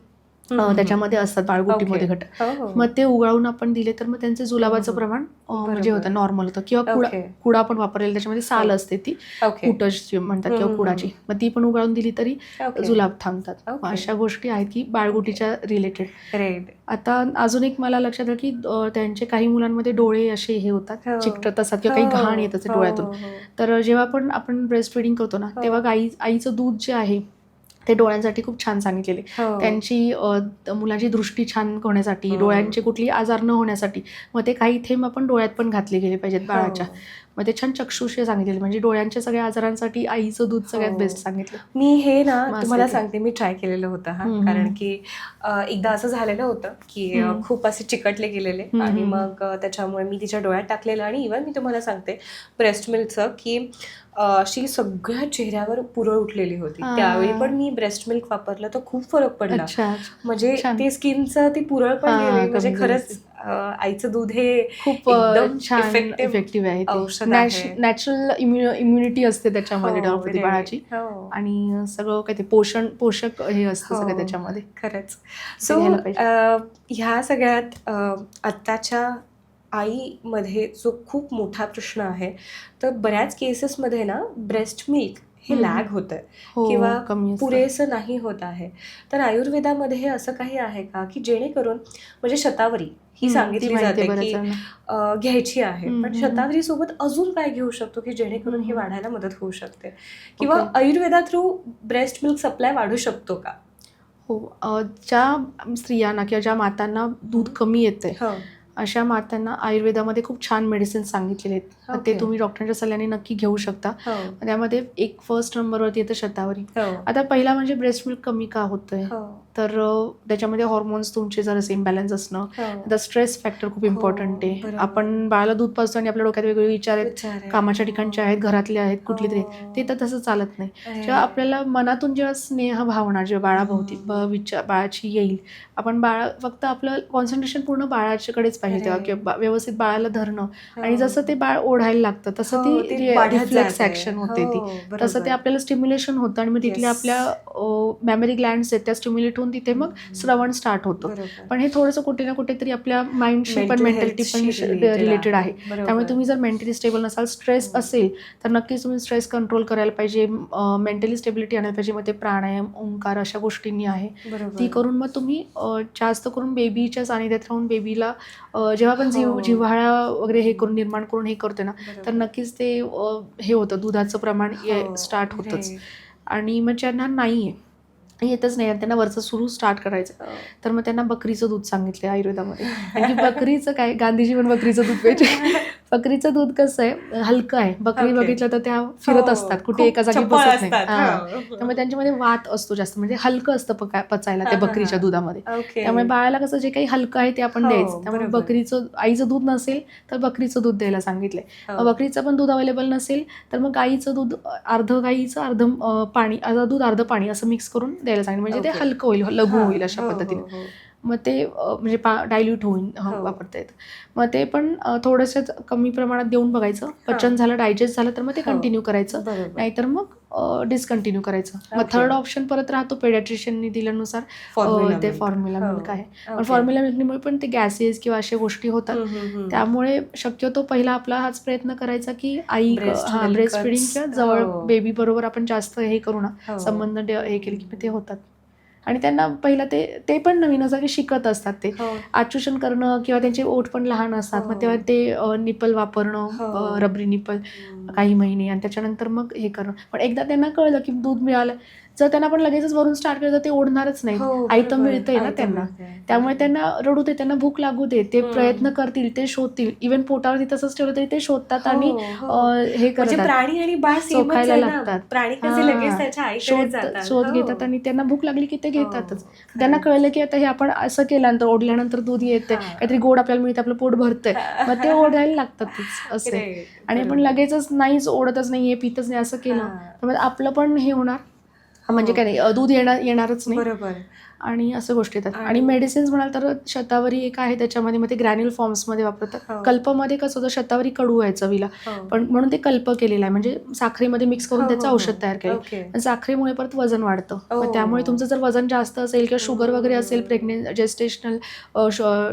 त्याच्यामध्ये असतात बाळगुटीमध्ये घटक. मग ते उगाळून आपण दिले तर मग त्यांचे जुलाबाचं प्रमाण म्हणजे होतं, नॉर्मल होतं. किंवा कुडा पण वापरेल, त्याच्यामध्ये साल असते ती कुटज म्हणतात किंवा कुडाची, मग ती पण उगाळून दिली तरी जुलाब थांबतात. अशा गोष्टी आहेत की बाळगुटीच्या रिलेटेड. आता अजून एक मला लक्षात आलं की त्यांचे काही मुलांमध्ये डोळे असे हे होतात, चिकटत असतात किंवा काही घाण येत असते डोळ्यातून. तर जेव्हा पण आपण ब्रेस्ट फिडिंग करतो ना तेव्हा आईचं दूध जे आहे ते डोळ्यांसाठी खूप छान सांगितलेले. त्यांची मुलांची दृष्टी छान होण्यासाठी, डोळ्यांचे कुठली आजार न होण्यासाठी मग ते काही थेंब आपण डोळ्यात पण घातले गेले पाहिजेत बाळाच्या. मग ते छान चक्षुषे सांगितलेले, म्हणजे डोळ्यांच्या सगळ्या आजारांसाठी आईचं दूध सगळ्यात हो. बेस्ट सांगितलं. मी हे ना मग तुम्हाला असं ते. सांगते, मी ट्राय केलेलं होतं हा. हम्म, कारण हम्म. की एकदा असं झालेलं होतं की हम्म. खूप असे चिकटले गेलेले हम्म, आणि हम्म. मग त्याच्यामुळे मी तिच्या डोळ्यात टाकलेलं. आणि इव्हन मी तुम्हाला सांगते ब्रेस्ट मिल्कचं की अशी सगळ्या चेहऱ्यावर पुरळ उठलेली होती. हा. त्यावेळी पण मी ब्रेस्ट मिल्क वापरलं तर खूप फरक पडला. अच्छा. म्हणजे छान. ते स्किनचं ती पुरळ पण हा, गेली. म्हणजे कमी झाली खरंच आईचं दूध हे खूप एकदम छान इफेक्टिव्ह इफेक्टिव्ह आहे ते. औषध आहे. नॅचरल इम्युनिटी असते त्याच्यामध्ये हो, डॉक्टर right. बाळाची. हो. आणि सगळं काय ते पोषक हे असतं सगळं त्याच्यामध्ये. खरंच. ते सो घ्यायला पाहिजे. ह्या सगळ्यात आत्ताच्या आईमध्ये जो खूप मोठा प्रश्न आहे, तर बऱ्याच केसेसमध्ये ना ब्रेस्ट मिल्क हे हम्म. लॅग होतं हो, किंवा कमी असतं. पुरेसं नाही होत आहे. तर आयुर्वेदामध्ये हे असं काही आहे का की जेणेकरून, म्हणजे शतावरी ही ती सांगितली माहिती जाते आहे बऱ्याच की जणांना. घ्यायची आहे, हम्म, पण हम्म. शतावरी सोबत अजून काय घेऊ शकतो की जेणेकरून हे हम्म. वाढायला मदत होऊ शकते, किंवा Okay. Ayurveda through breast milk supply वाढू शकतो का? हो, ज्या स्त्रियांना किंवा ज्या मातांना दूध कमी येते हो. अशा मातांना आयुर्वेदामध्ये खूप छान मेडिसिन सांगितलेले आहेत. तर ते Okay. तुम्ही डॉक्टरांच्या सल्ल्याने नक्की घेऊ शकता. हो. त्यामध्ये एक फर्स्ट नंबरवरती येतं शतावरी. हो. आता पहिला म्हणजे ब्रेस्ट मिल्क कमी का होतंय, हो. तर त्याच्यामध्ये हॉर्मोन्स तुमचे जर असे इम्बॅलन्स असणं, हो. आता स्ट्रेस फॅक्टर खूप इम्पॉर्टंट आहे. बरोबर. आपण बाळाला दूध पाजतो आणि आपल्या डोक्यात वेगवेगळे विचार आहेत, विचार आहे. कामाच्या ठिकाणचे आहेत, घरातले आहेत, कुठले तरी हो. ते तर तसं चालत नाही. अरे. जेव्हा आपल्याला मनातून जेव्हा स्नेह भावना जेव्हा बाळाभोवती बाळाची येईल, आपण फक्त आपलं कॉन्सन्ट्रेशन पूर्ण बाळाच्याकडेच पाहिजे तेव्हा, अरे. किंवा व्यवस्थित बाळाला धरणं, हो. आणि जसं ते बाळ ओढायला लागतं तसं हो, ते ती वाढत रिफ्लेक्स जाते. ऍक्शन होते हो, ती, बरोबर. तसं ते आपल्याला स्टिम्युलेशन होतं आणि मग तिथल्या Yes. आपल्या मेमरी ग्लँड्स आहेत त्या स्टिम्युलेट होऊन तिथे मग श्रवण स्टार्ट होतं. बरोबर. पण हे थोडंसं कुठे ना कुठेतरी आपल्या माइंडशी पण Mental मेंटॅलिटी पण healthशी related रिलेटेड आहे. बरोबर. त्यामुळे तुम्ही जर मेंटली स्टेबल नसाल, स्ट्रेस असेल, तर नक्कीच तुम्ही स्ट्रेस कंट्रोल करायला पाहिजे, मेंटली स्टेबिलिटी आणायला पाहिजे. मग ते प्राणायाम, ओंकार अशा गोष्टींनी आहे बरोबर. ती करून मग तुम्ही जास्त करून बेबीच्या सानिध्यात राहून बेबीला जेव्हा आपण हो. जिव्हाळा वगैरे हे करून निर्माण करून हे करतो ना, बरोबर. तर नक्कीच ते हे होतं, दुधाचं प्रमाण हो. स्टार्ट होतंच. Right. आणि मग ज्यांना नाही आहे, येतच नाही आणि त्यांना वरचं सुरू स्टार्ट करायचं, हो. तर मग त्यांना बकरीचं दूध सांगितलं आयुर्वेदामध्ये. कारण की बकरीचं काय, गांधीजी पण बकरीचं दूध प्यायचे. बकरीचं दूध कसं आहे, हलकं आहे. बकरी Okay. बघितलं तर त्या फिरत हो. असतात, कुठे खूप एका जागी चपळ बसत नाही. असतात. हां. हो. त्यामुळे त्यांच्यामध्ये वात असतो जास्त, म्हणजे हलकं असतं पचायला त्या बकरीच्या दुधामध्ये. Okay. त्यामुळे बाळाला कसं जे काही हलकं आहे ते आपण हो, द्यायचं. त्यामुळे बरोबर. आईचं दूध नसेल तर बकरीचं दूध द्यायला सांगितलंय. हो. बकरीचं पण दूध अवेलेबल नसेल तर मग गाईचं दूध, अर्ध गाईचं अर्ध पाणी, अर्ध दूध अर्ध पाणी असं मिक्स करून द्यायला सांगितलं, म्हणजे ते Okay. हलकं होईल, लघु हां. होईल अशा हो, पद्धतीने. हो, हो. मग ते म्हणजे डायल्यूट होईल, हो. वापरता येतं. मग ते पण थोडंसं कमी प्रमाणात देऊन बघायचं. पचन झालं, डायजेस्ट झालं तर मग ते हो. कंटिन्यू करायचं, बरोबर. नाहीतर मग डिस्कंटिन्यू करायचं. मग Okay. थर्ड ऑप्शन परत राहतो पेडियाट्रिशियननी दिल्यानुसार, Formula ते milk. फॉर्म्युला हो. मिल्क आहे. पण Okay. फॉर्म्युला मिल्कमुळे पण ते गॅसेस किंवा अशा गोष्टी होतात. त्यामुळे शक्यतो पहिला आपला हाच प्रयत्न करायचा की Breast ब्रेस्ट milkच. फिडिंगच्या जवळ हो. बेबी बरोबर आपण जास्त हे करू ना, हो. संबंध हे केले की ते होतात. आणि त्यांना पहिला ते पण नवीन असं की शिकत असतात, ते हो. आचूषण करणं किंवा त्यांचे ओठ पण लहान असतात. हो. मग तेव्हा ते निपल वापरणं, हो. रबरी निपल काही महिने, आणि त्याच्यानंतर मग हे करणं. पण एकदा त्यांना कळलं की दूध मिळालं, जर त्यांना पण लगेचच वरून स्टार्ट केलं तर ते ओढणारच नाही. हो, आई तर बरोबर. मिळतंय ना आई तर त्यांना. मिळतंय. त्यामुळे त्यांना रडू दे, त्यांना भूक लागू दे, ते प्रयत्न करतील, ते शोधतील. इव्हन पोटावरती तसंच ठेवलं तरी ते शोधतात आणि हो. हे म्हणजे करतात, प्राणी आणि बाळ सेमच चोखायला आहे ना. लागतात. प्राणी कसे हां. लगेच त्याच्या आईकडे जातात. शोध हो. घेतात आणि त्यांना भूक लागली की ते हो. घेतातच. त्यांना कळलं की आता हे आपण असं केल्यानंतर, ओढल्यानंतर दूध येतंय, हां. काहीतरी गोड आपल्याला मिळतं, आपलं पोट भरतंय, मग ते ओढायला लागतातच असं. Right. आणि आपण बरोबर. लगेचच नाहीच, ओढतच नाहीये, पितच नाही असं केलं हां. तर मग आपलं पण हे होणार, म्हणजे काय नाही, दूध येणारच नाही. बरोबर. आणि असं गोष्टी येतात. आणि मेडिसिन्स म्हणाल तर शतावरी एक आहे, त्याच्यामध्ये मग ते ग्रॅन्युल फॉर्म्समध्ये वापरतात. हो. कल्पमध्ये कसं होतं, शतावरी कडू आहे चवीला, हो. पण म्हणून ते कल्प केलेलं आहे, म्हणजे साखरेमध्ये मिक्स करून हो, त्याचं हो, औषध तयार केलं. Okay. पण साखरेमुळे परत वजन वाढतं. Oh. मग त्यामुळे तुमचं जर वजन जास्त असेल किंवा शुगर वगैरे असेल, जेस्टेशनल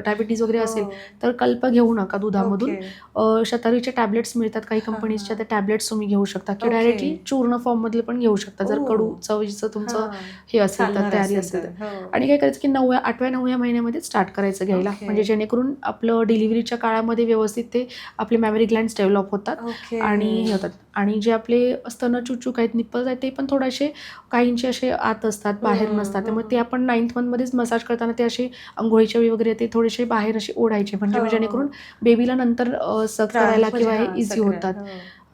डायबिटीज वगैरे असेल, तर कल्प घेऊ नका दुधामधून. Okay. शतावरीच्या टॅबलेट्स मिळतात काही कंपनीजच्या, त्या टॅबलेट्स तुम्ही घेऊ शकता किंवा Okay. डायरेक्टली चूर्ण फॉर्ममधले पण घेऊ शकता, जर Oh. कडू चवीचं तुमचं हां. हे असेल तर, चालणार तयारी असेल असेल तर. तर. हो. आणि काय करायचं की 8व्या-9व्या महिन्यामध्ये स्टार्ट करायचं घ्यायला, Okay. म्हणजे जेणेकरून आपलं डिलिव्हरीच्या काळामध्ये व्यवस्थित ते आपले मॅमरी ग्लँड्स डेव्हलप होतात आणि हे होतात. आणि जे आपले स्तन चुचूक आहेत, निप्पल्स आहेत, ते पण थोडेसे काहींचे असे आत असतात, बाहेर नसतात. त्यामुळे ते आपण 9th मंथमध्येच मसाज करताना ते असे अंघोळीच्या वेळी वगैरे ते थोडेसे बाहेर असे ओढायचे, म्हणजे जेणेकरून बेबीला नंतर सक करायला किंवा हे इझी होतात.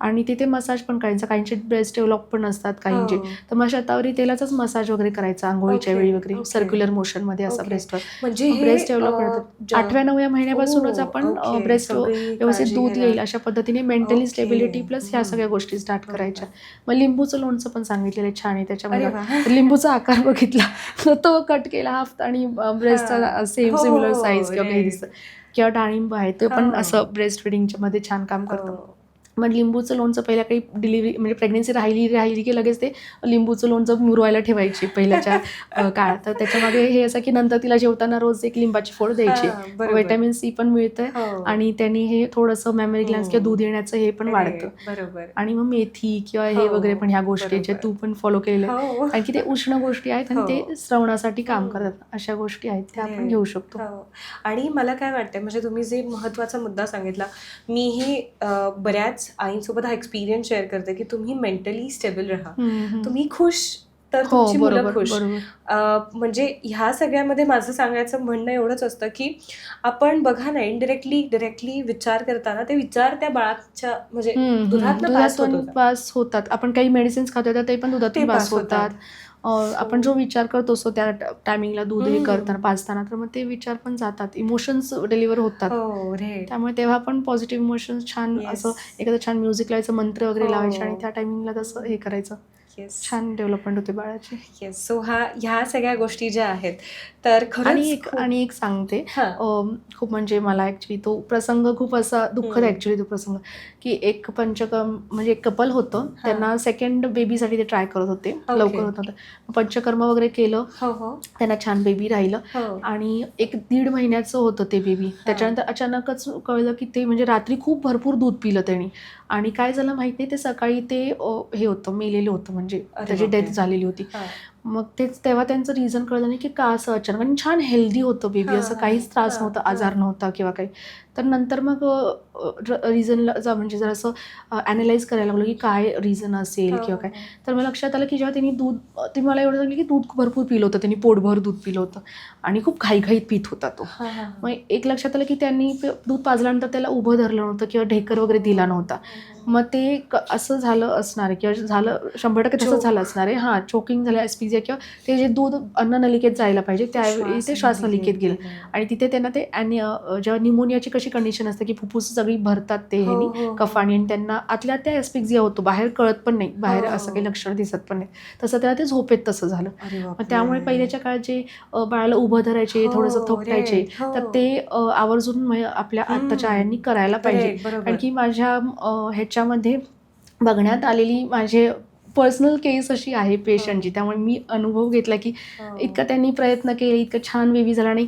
आणि तिथे मसाज पण करायचा, काहींचे ब्रेस्ट डेव्हलप पण असतात काहींचे, तर मग शतावरी तेलाचाच मसाज वगैरे करायचा आंघोळीच्या वेळी वगैरे, सर्क्युलर मोशनमध्ये असा ब्रेस्टवर. म्हणजे ब्रेस्ट डेव्हलप करतात 8व्या-9व्या महिन्यापासूनच आपण ब्रेस्ट व्यवस्थित दूध येईल अशा पद्धतीने मेंटली स्टेबिलिटी प्लस ह्या सगळ्या गोष्टी स्टार्ट करायच्या. मग लिंबूचं लोणचं पण सांगितलेलं छान आहे त्याच्यामध्ये. लिंबूचा आकार बघितला तर तो कट केला हाफ आणि ब्रेस्टचा सेम सिमिलर साईज किंवा काही दिसतं. किंवा डाळिंब आहे ते पण असं ब्रेस्ट फिडिंगच्या मध्ये छान काम करतं. मग लिंबूचं लोणचं पहिल्या काही डिलिव्हरी म्हणजे प्रेग्नेन्सी राहिली की लगेच ते लिंबूचं लोणचं मुरवायला ठेवायची पहिल्याच्या काळात. तर त्याच्यामागे हे असं की नंतर तिला जेवताना रोज एक लिंबाची फोड द्यायची, व्हिटॅमिन सी पण मिळतं आणि त्यांनी हे थोडंसं मॅमरी ग्लँड्स किंवा दूध येण्याचं हे पण वाढतं. आणि मग मेथी किंवा हे वगैरे पण ह्या गोष्टी जे तू पण फॉलो केलेल्या आहेत, कारण की ते उष्ण गोष्टी आहेत आणि ते श्रवणासाठी काम करतात, अशा गोष्टी आहेत त्या आपण घेऊ शकतो. आणि मला काय वाटतंय, म्हणजे तुम्ही जे महत्त्वाचा मुद्दा सांगितला, मीही बऱ्याच आईंसोबत हा एक्सपिरियन्स शेअर करते की तुम्ही मेंटली स्टेबल राहा, तुम्ही खुश तर तुमची मुलं खुश. म्हणजे ह्या सगळ्यामध्ये माझं सांगायचं म्हणणं एवढंच असतं की आपण बघा ना, डिरेक्टली विचार करताना ते विचार त्या बाळाच्या म्हणजे दुधातून पास होतात. आपण काही मेडिसिन्स खातो तर ते पण दुधातून पास होतात. आपण जो विचार करतो असतो त्या टायमिंगला दूध हे करताना पाजताना, तर मग ते विचार पण जातात, इमोशन्स डिलिव्हर होतात. त्यामुळे तेव्हा पण पॉझिटिव्ह इमोशन्स छान असं एखादं छान म्युझिक लावायचं, मंत्र वगैरे लावायचे आणि त्या टायमिंगला तसं हे करायचं, छान डेव्हलपमेंट होते बाळाची. येस. सो ह्या सगळ्या गोष्टी ज्या आहेत तर खरंच. आणि एक सांगते, खूप म्हणजे मला ऍक्च्युली तो प्रसंग खूप असा दुःखद ऍक्च्युली तो प्रसंग, की एक पंचकर्म म्हणजे एक कपल होतं, त्यांना सेकंड बेबीसाठी ते ट्राय करत होते, लवकर होत नव्हतं. पंचकर्म वगैरे केलं, त्यांना छान बेबी राहिलं आणि 1-1.5 महिन्याचं होतं ते बेबी. त्याच्यानंतर अचानकच कळलं की ते म्हणजे रात्री खूप भरपूर दूध पिलं त्यांनी आणि काय झालं माहित नाही, ते सकाळी ते हे होतं, मेलेलं होतं, म्हणजे त्याची डेथ झालेली होती. मग तेव्हा त्यांचं रिझन कळलं नाही की का असं अचानक, आणि छान हेल्दी होतं बेबी, असं काहीच त्रास नव्हता, आजार नव्हता किंवा काही. तर नंतर मग रिझनला म्हणजे जर असं ॲनालाइज करायला लागलं की काय रिझन असेल किंवा काय, तर मला लक्षात आलं की जेव्हा त्यांनी मला एवढं सांगितलं की दूध भरपूर पिलं होतं, त्यांनी पोटभर दूध पिलं होतं आणि खूप घाईघाईत पित होता तो. मग एक लक्षात आलं की त्यांनी दूध पाजल्यानंतर त्याला उभं धरलं नव्हतं किंवा ढेकर वगैरे दिला नव्हता. मग ते असं झालं असणार आहे किंवा झालं 100% तसं झालं असणार आहे. चोकिंग झालं, एस्पिझिया, किंवा ते जे दूध अन्ननलिकेत जायला पाहिजे त्यावेळी ते श्वासनलिकेत गेलं आणि तिथे त्यांना ते जेव्हा निमोनियाची कशी कंडिशन असते की फुफ्फुस सगळी भरतात ते कफाणी, आणि त्यांना आतल्या त्या एस्पिक्झिया होतो, बाहेर कळत पण नाही, बाहेर असं काही लक्षण दिसत पण नाही, तसं त्याला ते झोपेत तसं झालं. मग त्यामुळे पहिल्याच्या काळात जे बाळाला उभं धरायचे, थोडंसं थोपटायचे, तर ते आवर्जून आपल्या आत्ताच्या आयांनी करायला पाहिजे. कारण की माझ्या ह्याच्यामध्ये बघण्यात आलेली माझे पर्सनल केस अशी आहे पेशंटची, त्यामुळे मी अनुभव घेतला की इतका त्यांनी प्रयत्न केले, इतकं छान बेबी झाला आणि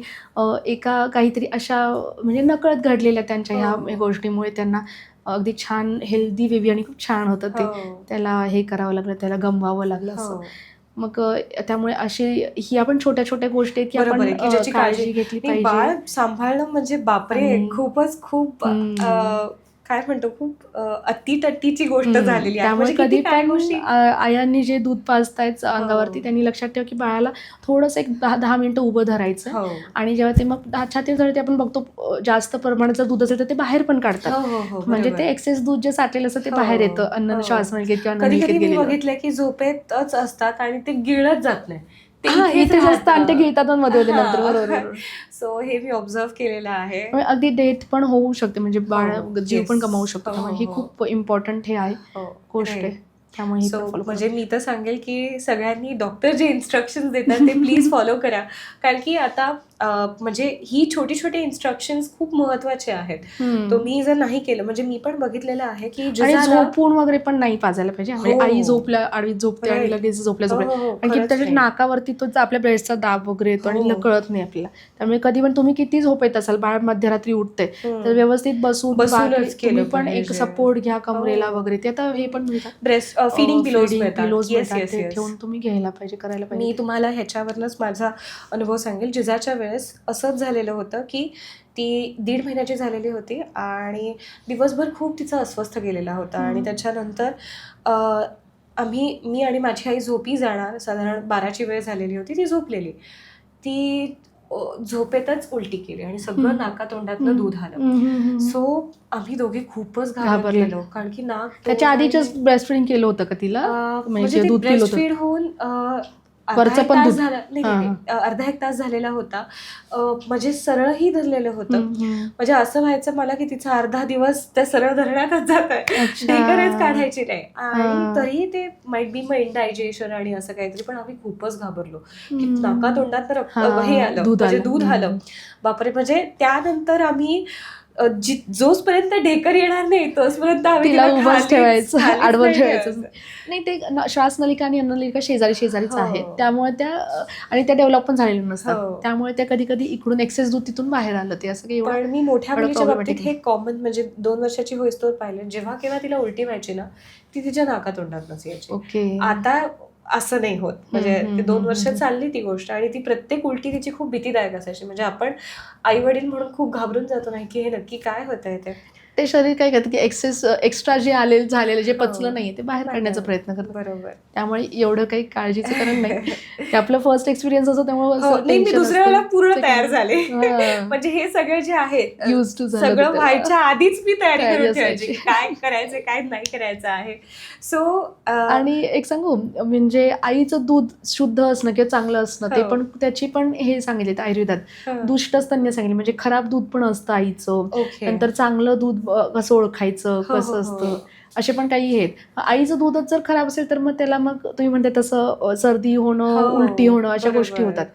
एका काहीतरी अशा म्हणजे नकळत घडलेल्या त्यांच्या ह्या गोष्टीमुळे त्यांना अगदी छान हेल्दी बेबी आणि खूप छान होतं ते. त्याला हे करावं लागलं, त्याला गमवावं लागलं असं. मग त्यामुळे ही आपण छोट्या छोट्या गोष्टी आहेत की आपण काळजी घेतली पाहिजे. बाळ सांभाळणं म्हणजे बापरे, खूप काय म्हणतो, खूप अत्तीटट्टीची गोष्ट झालेली आहे. त्यामुळे कधी पण आयांनी जे दूध पाजतायत अंगावरती, त्यांनी लक्षात ठेवा की बाळाला थोडंसं एक 10 मिनिटं उभं धरायचं आणि जेव्हा ते मग छातीत जळते, आपण बघतो जास्त प्रमाणात जर दूध असेल तर ते बाहेर पण काढतात, म्हणजे ते एक्सेस दूध जे साठलेलं असतं ते बाहेर येतं अन्न श्वासनलिकेत किंवा अन्ननलिकेत गेलेलं. मी बघितलं की झोपेतच असतात आणि ते गिळत जात नाही, इथे जास्त अंटे गिळतात मध्ये नंतर. बरोबर. सो हे मी ऑब्झर्व केलेलं आहे. अगदी डेथ पण होऊ शकते, म्हणजे बाळ जीव पण गमावू शकतो, त्यामुळे ही खूप इम्पॉर्टंट हे आहे गोष्ट आहे. म्हणजे मी तर सांगेल की सगळ्यांनी डॉक्टर जे इन्स्ट्रक्शन देतात ते प्लीज फॉलो करा, कारण की आता म्हणजे ही छोटी छोटी इन्स्ट्रक्शन्स खूप महत्वाचे आहेत. तुम्ही जर नाही केलं, म्हणजे मी पण बघितलेलं आहे की झोपून वगैरे पण नाही पाजायला पाहिजे. आई झोपल्या आडवीत झोपते आणि लगेच झोपल्या आणि त्याच्या नाकावरती तो आपल्या ब्रेस्टचा दाब वगैरे येतो आणि कळत नाही आपल्याला. त्यामुळे कधी पण तुम्ही किती झोपेत असाल, बाळ मध्यरात्री उठते, तर व्यवस्थित बसून तुम्ही पण एक सपोर्ट घ्या कमरेला वगैरे, ते आता हे पण मिळतात. फिडिंग पिलोज पिलोज येस मिळतात येस ते येस. ठेवून तुम्ही घ्यायला पाहिजे, करायला मी पाहिजे. तुम्हाला ह्याच्यावरनंच माझा अनुभव सांगेल. जिजाच्या वेळेस असंच झालेलं होतं की ती 1.5 महिन्याची झालेली होती आणि दिवसभर खूप तिचा अस्वस्थ गेलेला होता. आणि त्याच्यानंतर मी आणि माझी आई झोपी जाणार, साधारण 12ची वेळ झालेली होती. ती झोपलेली, ती झोपेतच उलटी केली आणि सगळं नाकातोंडातलं दूध आलं. सो आम्ही दोघे खूपच घाबरलेलो, कारण की त्याच्या आधीच ब्रेस्ट फिडिंग केलं होतं का तिला? म्हणजे दूध पिलं ब्रेस्ट होतं? फीड होऊन वरचं पण दूध? अर्धा एक तास झालेला होता. म्हणजे सरळही धरलेलं होतं. म्हणजे असं व्हायचं मला की तिचा अर्धा दिवस त्या सरळ धरण्यातच जात आहे, ढेकरच काढायची नाही. आणि तरी ते माइट बी इनडायजेशन आणि असं काहीतरी, पण आम्ही खूपच घाबरलो की नाकातोंडात हे आलं, म्हणजे दूध आलं. बापरे. म्हणजे त्यानंतर आम्ही जोपर्यंत ढेकर येणार नाही तोपर्यंत आम्ही तिला उभंच ठेवायचं, आडवं नाही ठेवायचं नाही. ते श्वासनलिका आणि अन्ननलिका शेजारीच आहेत, त्यामुळे त्या आणि त्या डेव्हलप पण झालेल्या नसतात, त्यामुळे त्या कधी कधी इकडून एक्सेस दूध तिथून बाहेर आलं ते असं काही. पण मी मोठ्या मुलीच्या बाबतीत हे कॉमन, म्हणजे 2 वर्षाची होईस्तोवर पाहिलं, जेव्हा केव्हा तिला उलटी व्हायची ना, ती तिच्या नाकातोंडात नसायची. ओके. आता असं नाही होत. म्हणजे ते 2 वर्ष चालली ती गोष्ट, आणि ती प्रत्येक उलटी तिची खूप भीतीदायक असायची. म्हणजे आपण आई वडील म्हणून खूप घाबरून जातो नाही की हे नक्की काय होतंय. ते शरीर काय करतं की एक्स्ट्रा जे झालेलं जे पचलं नाहीये ते बाहेर काढण्याचा प्रयत्न करतं. बरोबर. त्यामुळे एवढं काही काळजीचं कारण नाही. ते आपलं फर्स्ट एक्सपिरियन्स असतो, त्यामुळे मी दुसऱ्या वेळेला पूर्ण तयार झाले. म्हणजे हे सगळे जे आहेत युज टू सगळं व्हायच्या आधीच मी तयारी करून ठेवायची, काय करायचं काय नाही करायचं आहे. सो आणि एक सांगू, म्हणजे आईचं दूध शुद्ध असणं किंवा चांगलं असणं ते पण त्याची पण हे सांगितले आयुर्वेदात, दुष्ट स्तन्य सांगितले. म्हणजे खराब दूध पण असतं आईचं, नंतर चांगलं दूध कसं ओळखायचं, कसं असतं, असे पण काही आहेत. आईचं दूधच जर खराब असेल तर मग त्याला मग तुम्ही म्हणता तसं सर्दी होणं, उलटी होणं अशा गोष्टी होतात.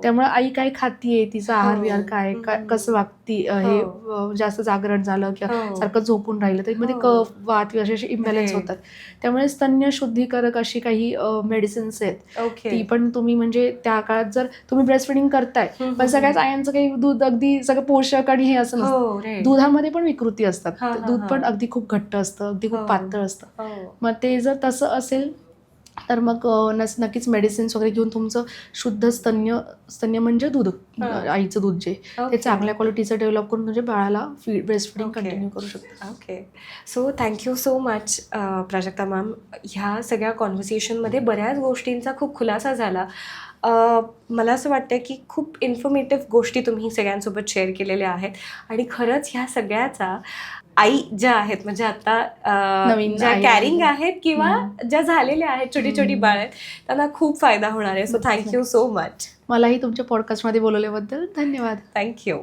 त्यामुळे आई काय खातीये, तिचा आहार विहार काय, कसं वागती, हे जास्त जागरण झालं किंवा सारखं झोपून राहिलं तर मध्ये कफ वात असे इम्बॅलन्स होतात. त्यामुळे स्तन्य शुद्धीकरक अशी काही मेडिसिन्स आहेत, ती पण तुम्ही म्हणजे त्या काळात जर तुम्ही ब्रेस्ट फिडिंग करताय, पण सगळ्याच आयांचं काही दूध अगदी सगळं पोषक आणि हे असं नसतं. दुधामध्ये पण विकृती असतात, दूध पण अगदी खूप घट्ट असतं, अगदी खूप पातळ असतं. मग ते जर तसं असेल तर मग नक्कीच मेडिसिन्स वगैरे घेऊन तुमचं शुद्ध स्तन्य म्हणजे दूध, आईचं दूध जे ते चांगल्या क्वालिटीचं डेव्हलप करून म्हणजे बाळाला ब्रेस्ट फिडिंग कंटिन्यू करू शकतो. Okay. So thank you so much Prajakta ma'am. ह्या सगळ्या कॉन्व्हर्सेशनमध्ये बऱ्याच गोष्टींचा खूप खुलासा झाला. मला असं वाटतं की खूप इन्फॉर्मेटिव्ह गोष्टी तुम्ही सगळ्यांसोबत शेअर केलेल्या आहेत. आणि खरंच ह्या सगळ्याचा आई ज्या आहेत, म्हणजे आता नवीन ज्या कॅरिंग आहेत किंवा ज्या झालेल्या आहेत, छोटी छोटी बाळ आहेत, त्यांना खूप फायदा होणार आहे. So thank you so much. मलाही तुमच्या पॉडकास्टमध्ये बोलवल्याबद्दल धन्यवाद. थँक्यू.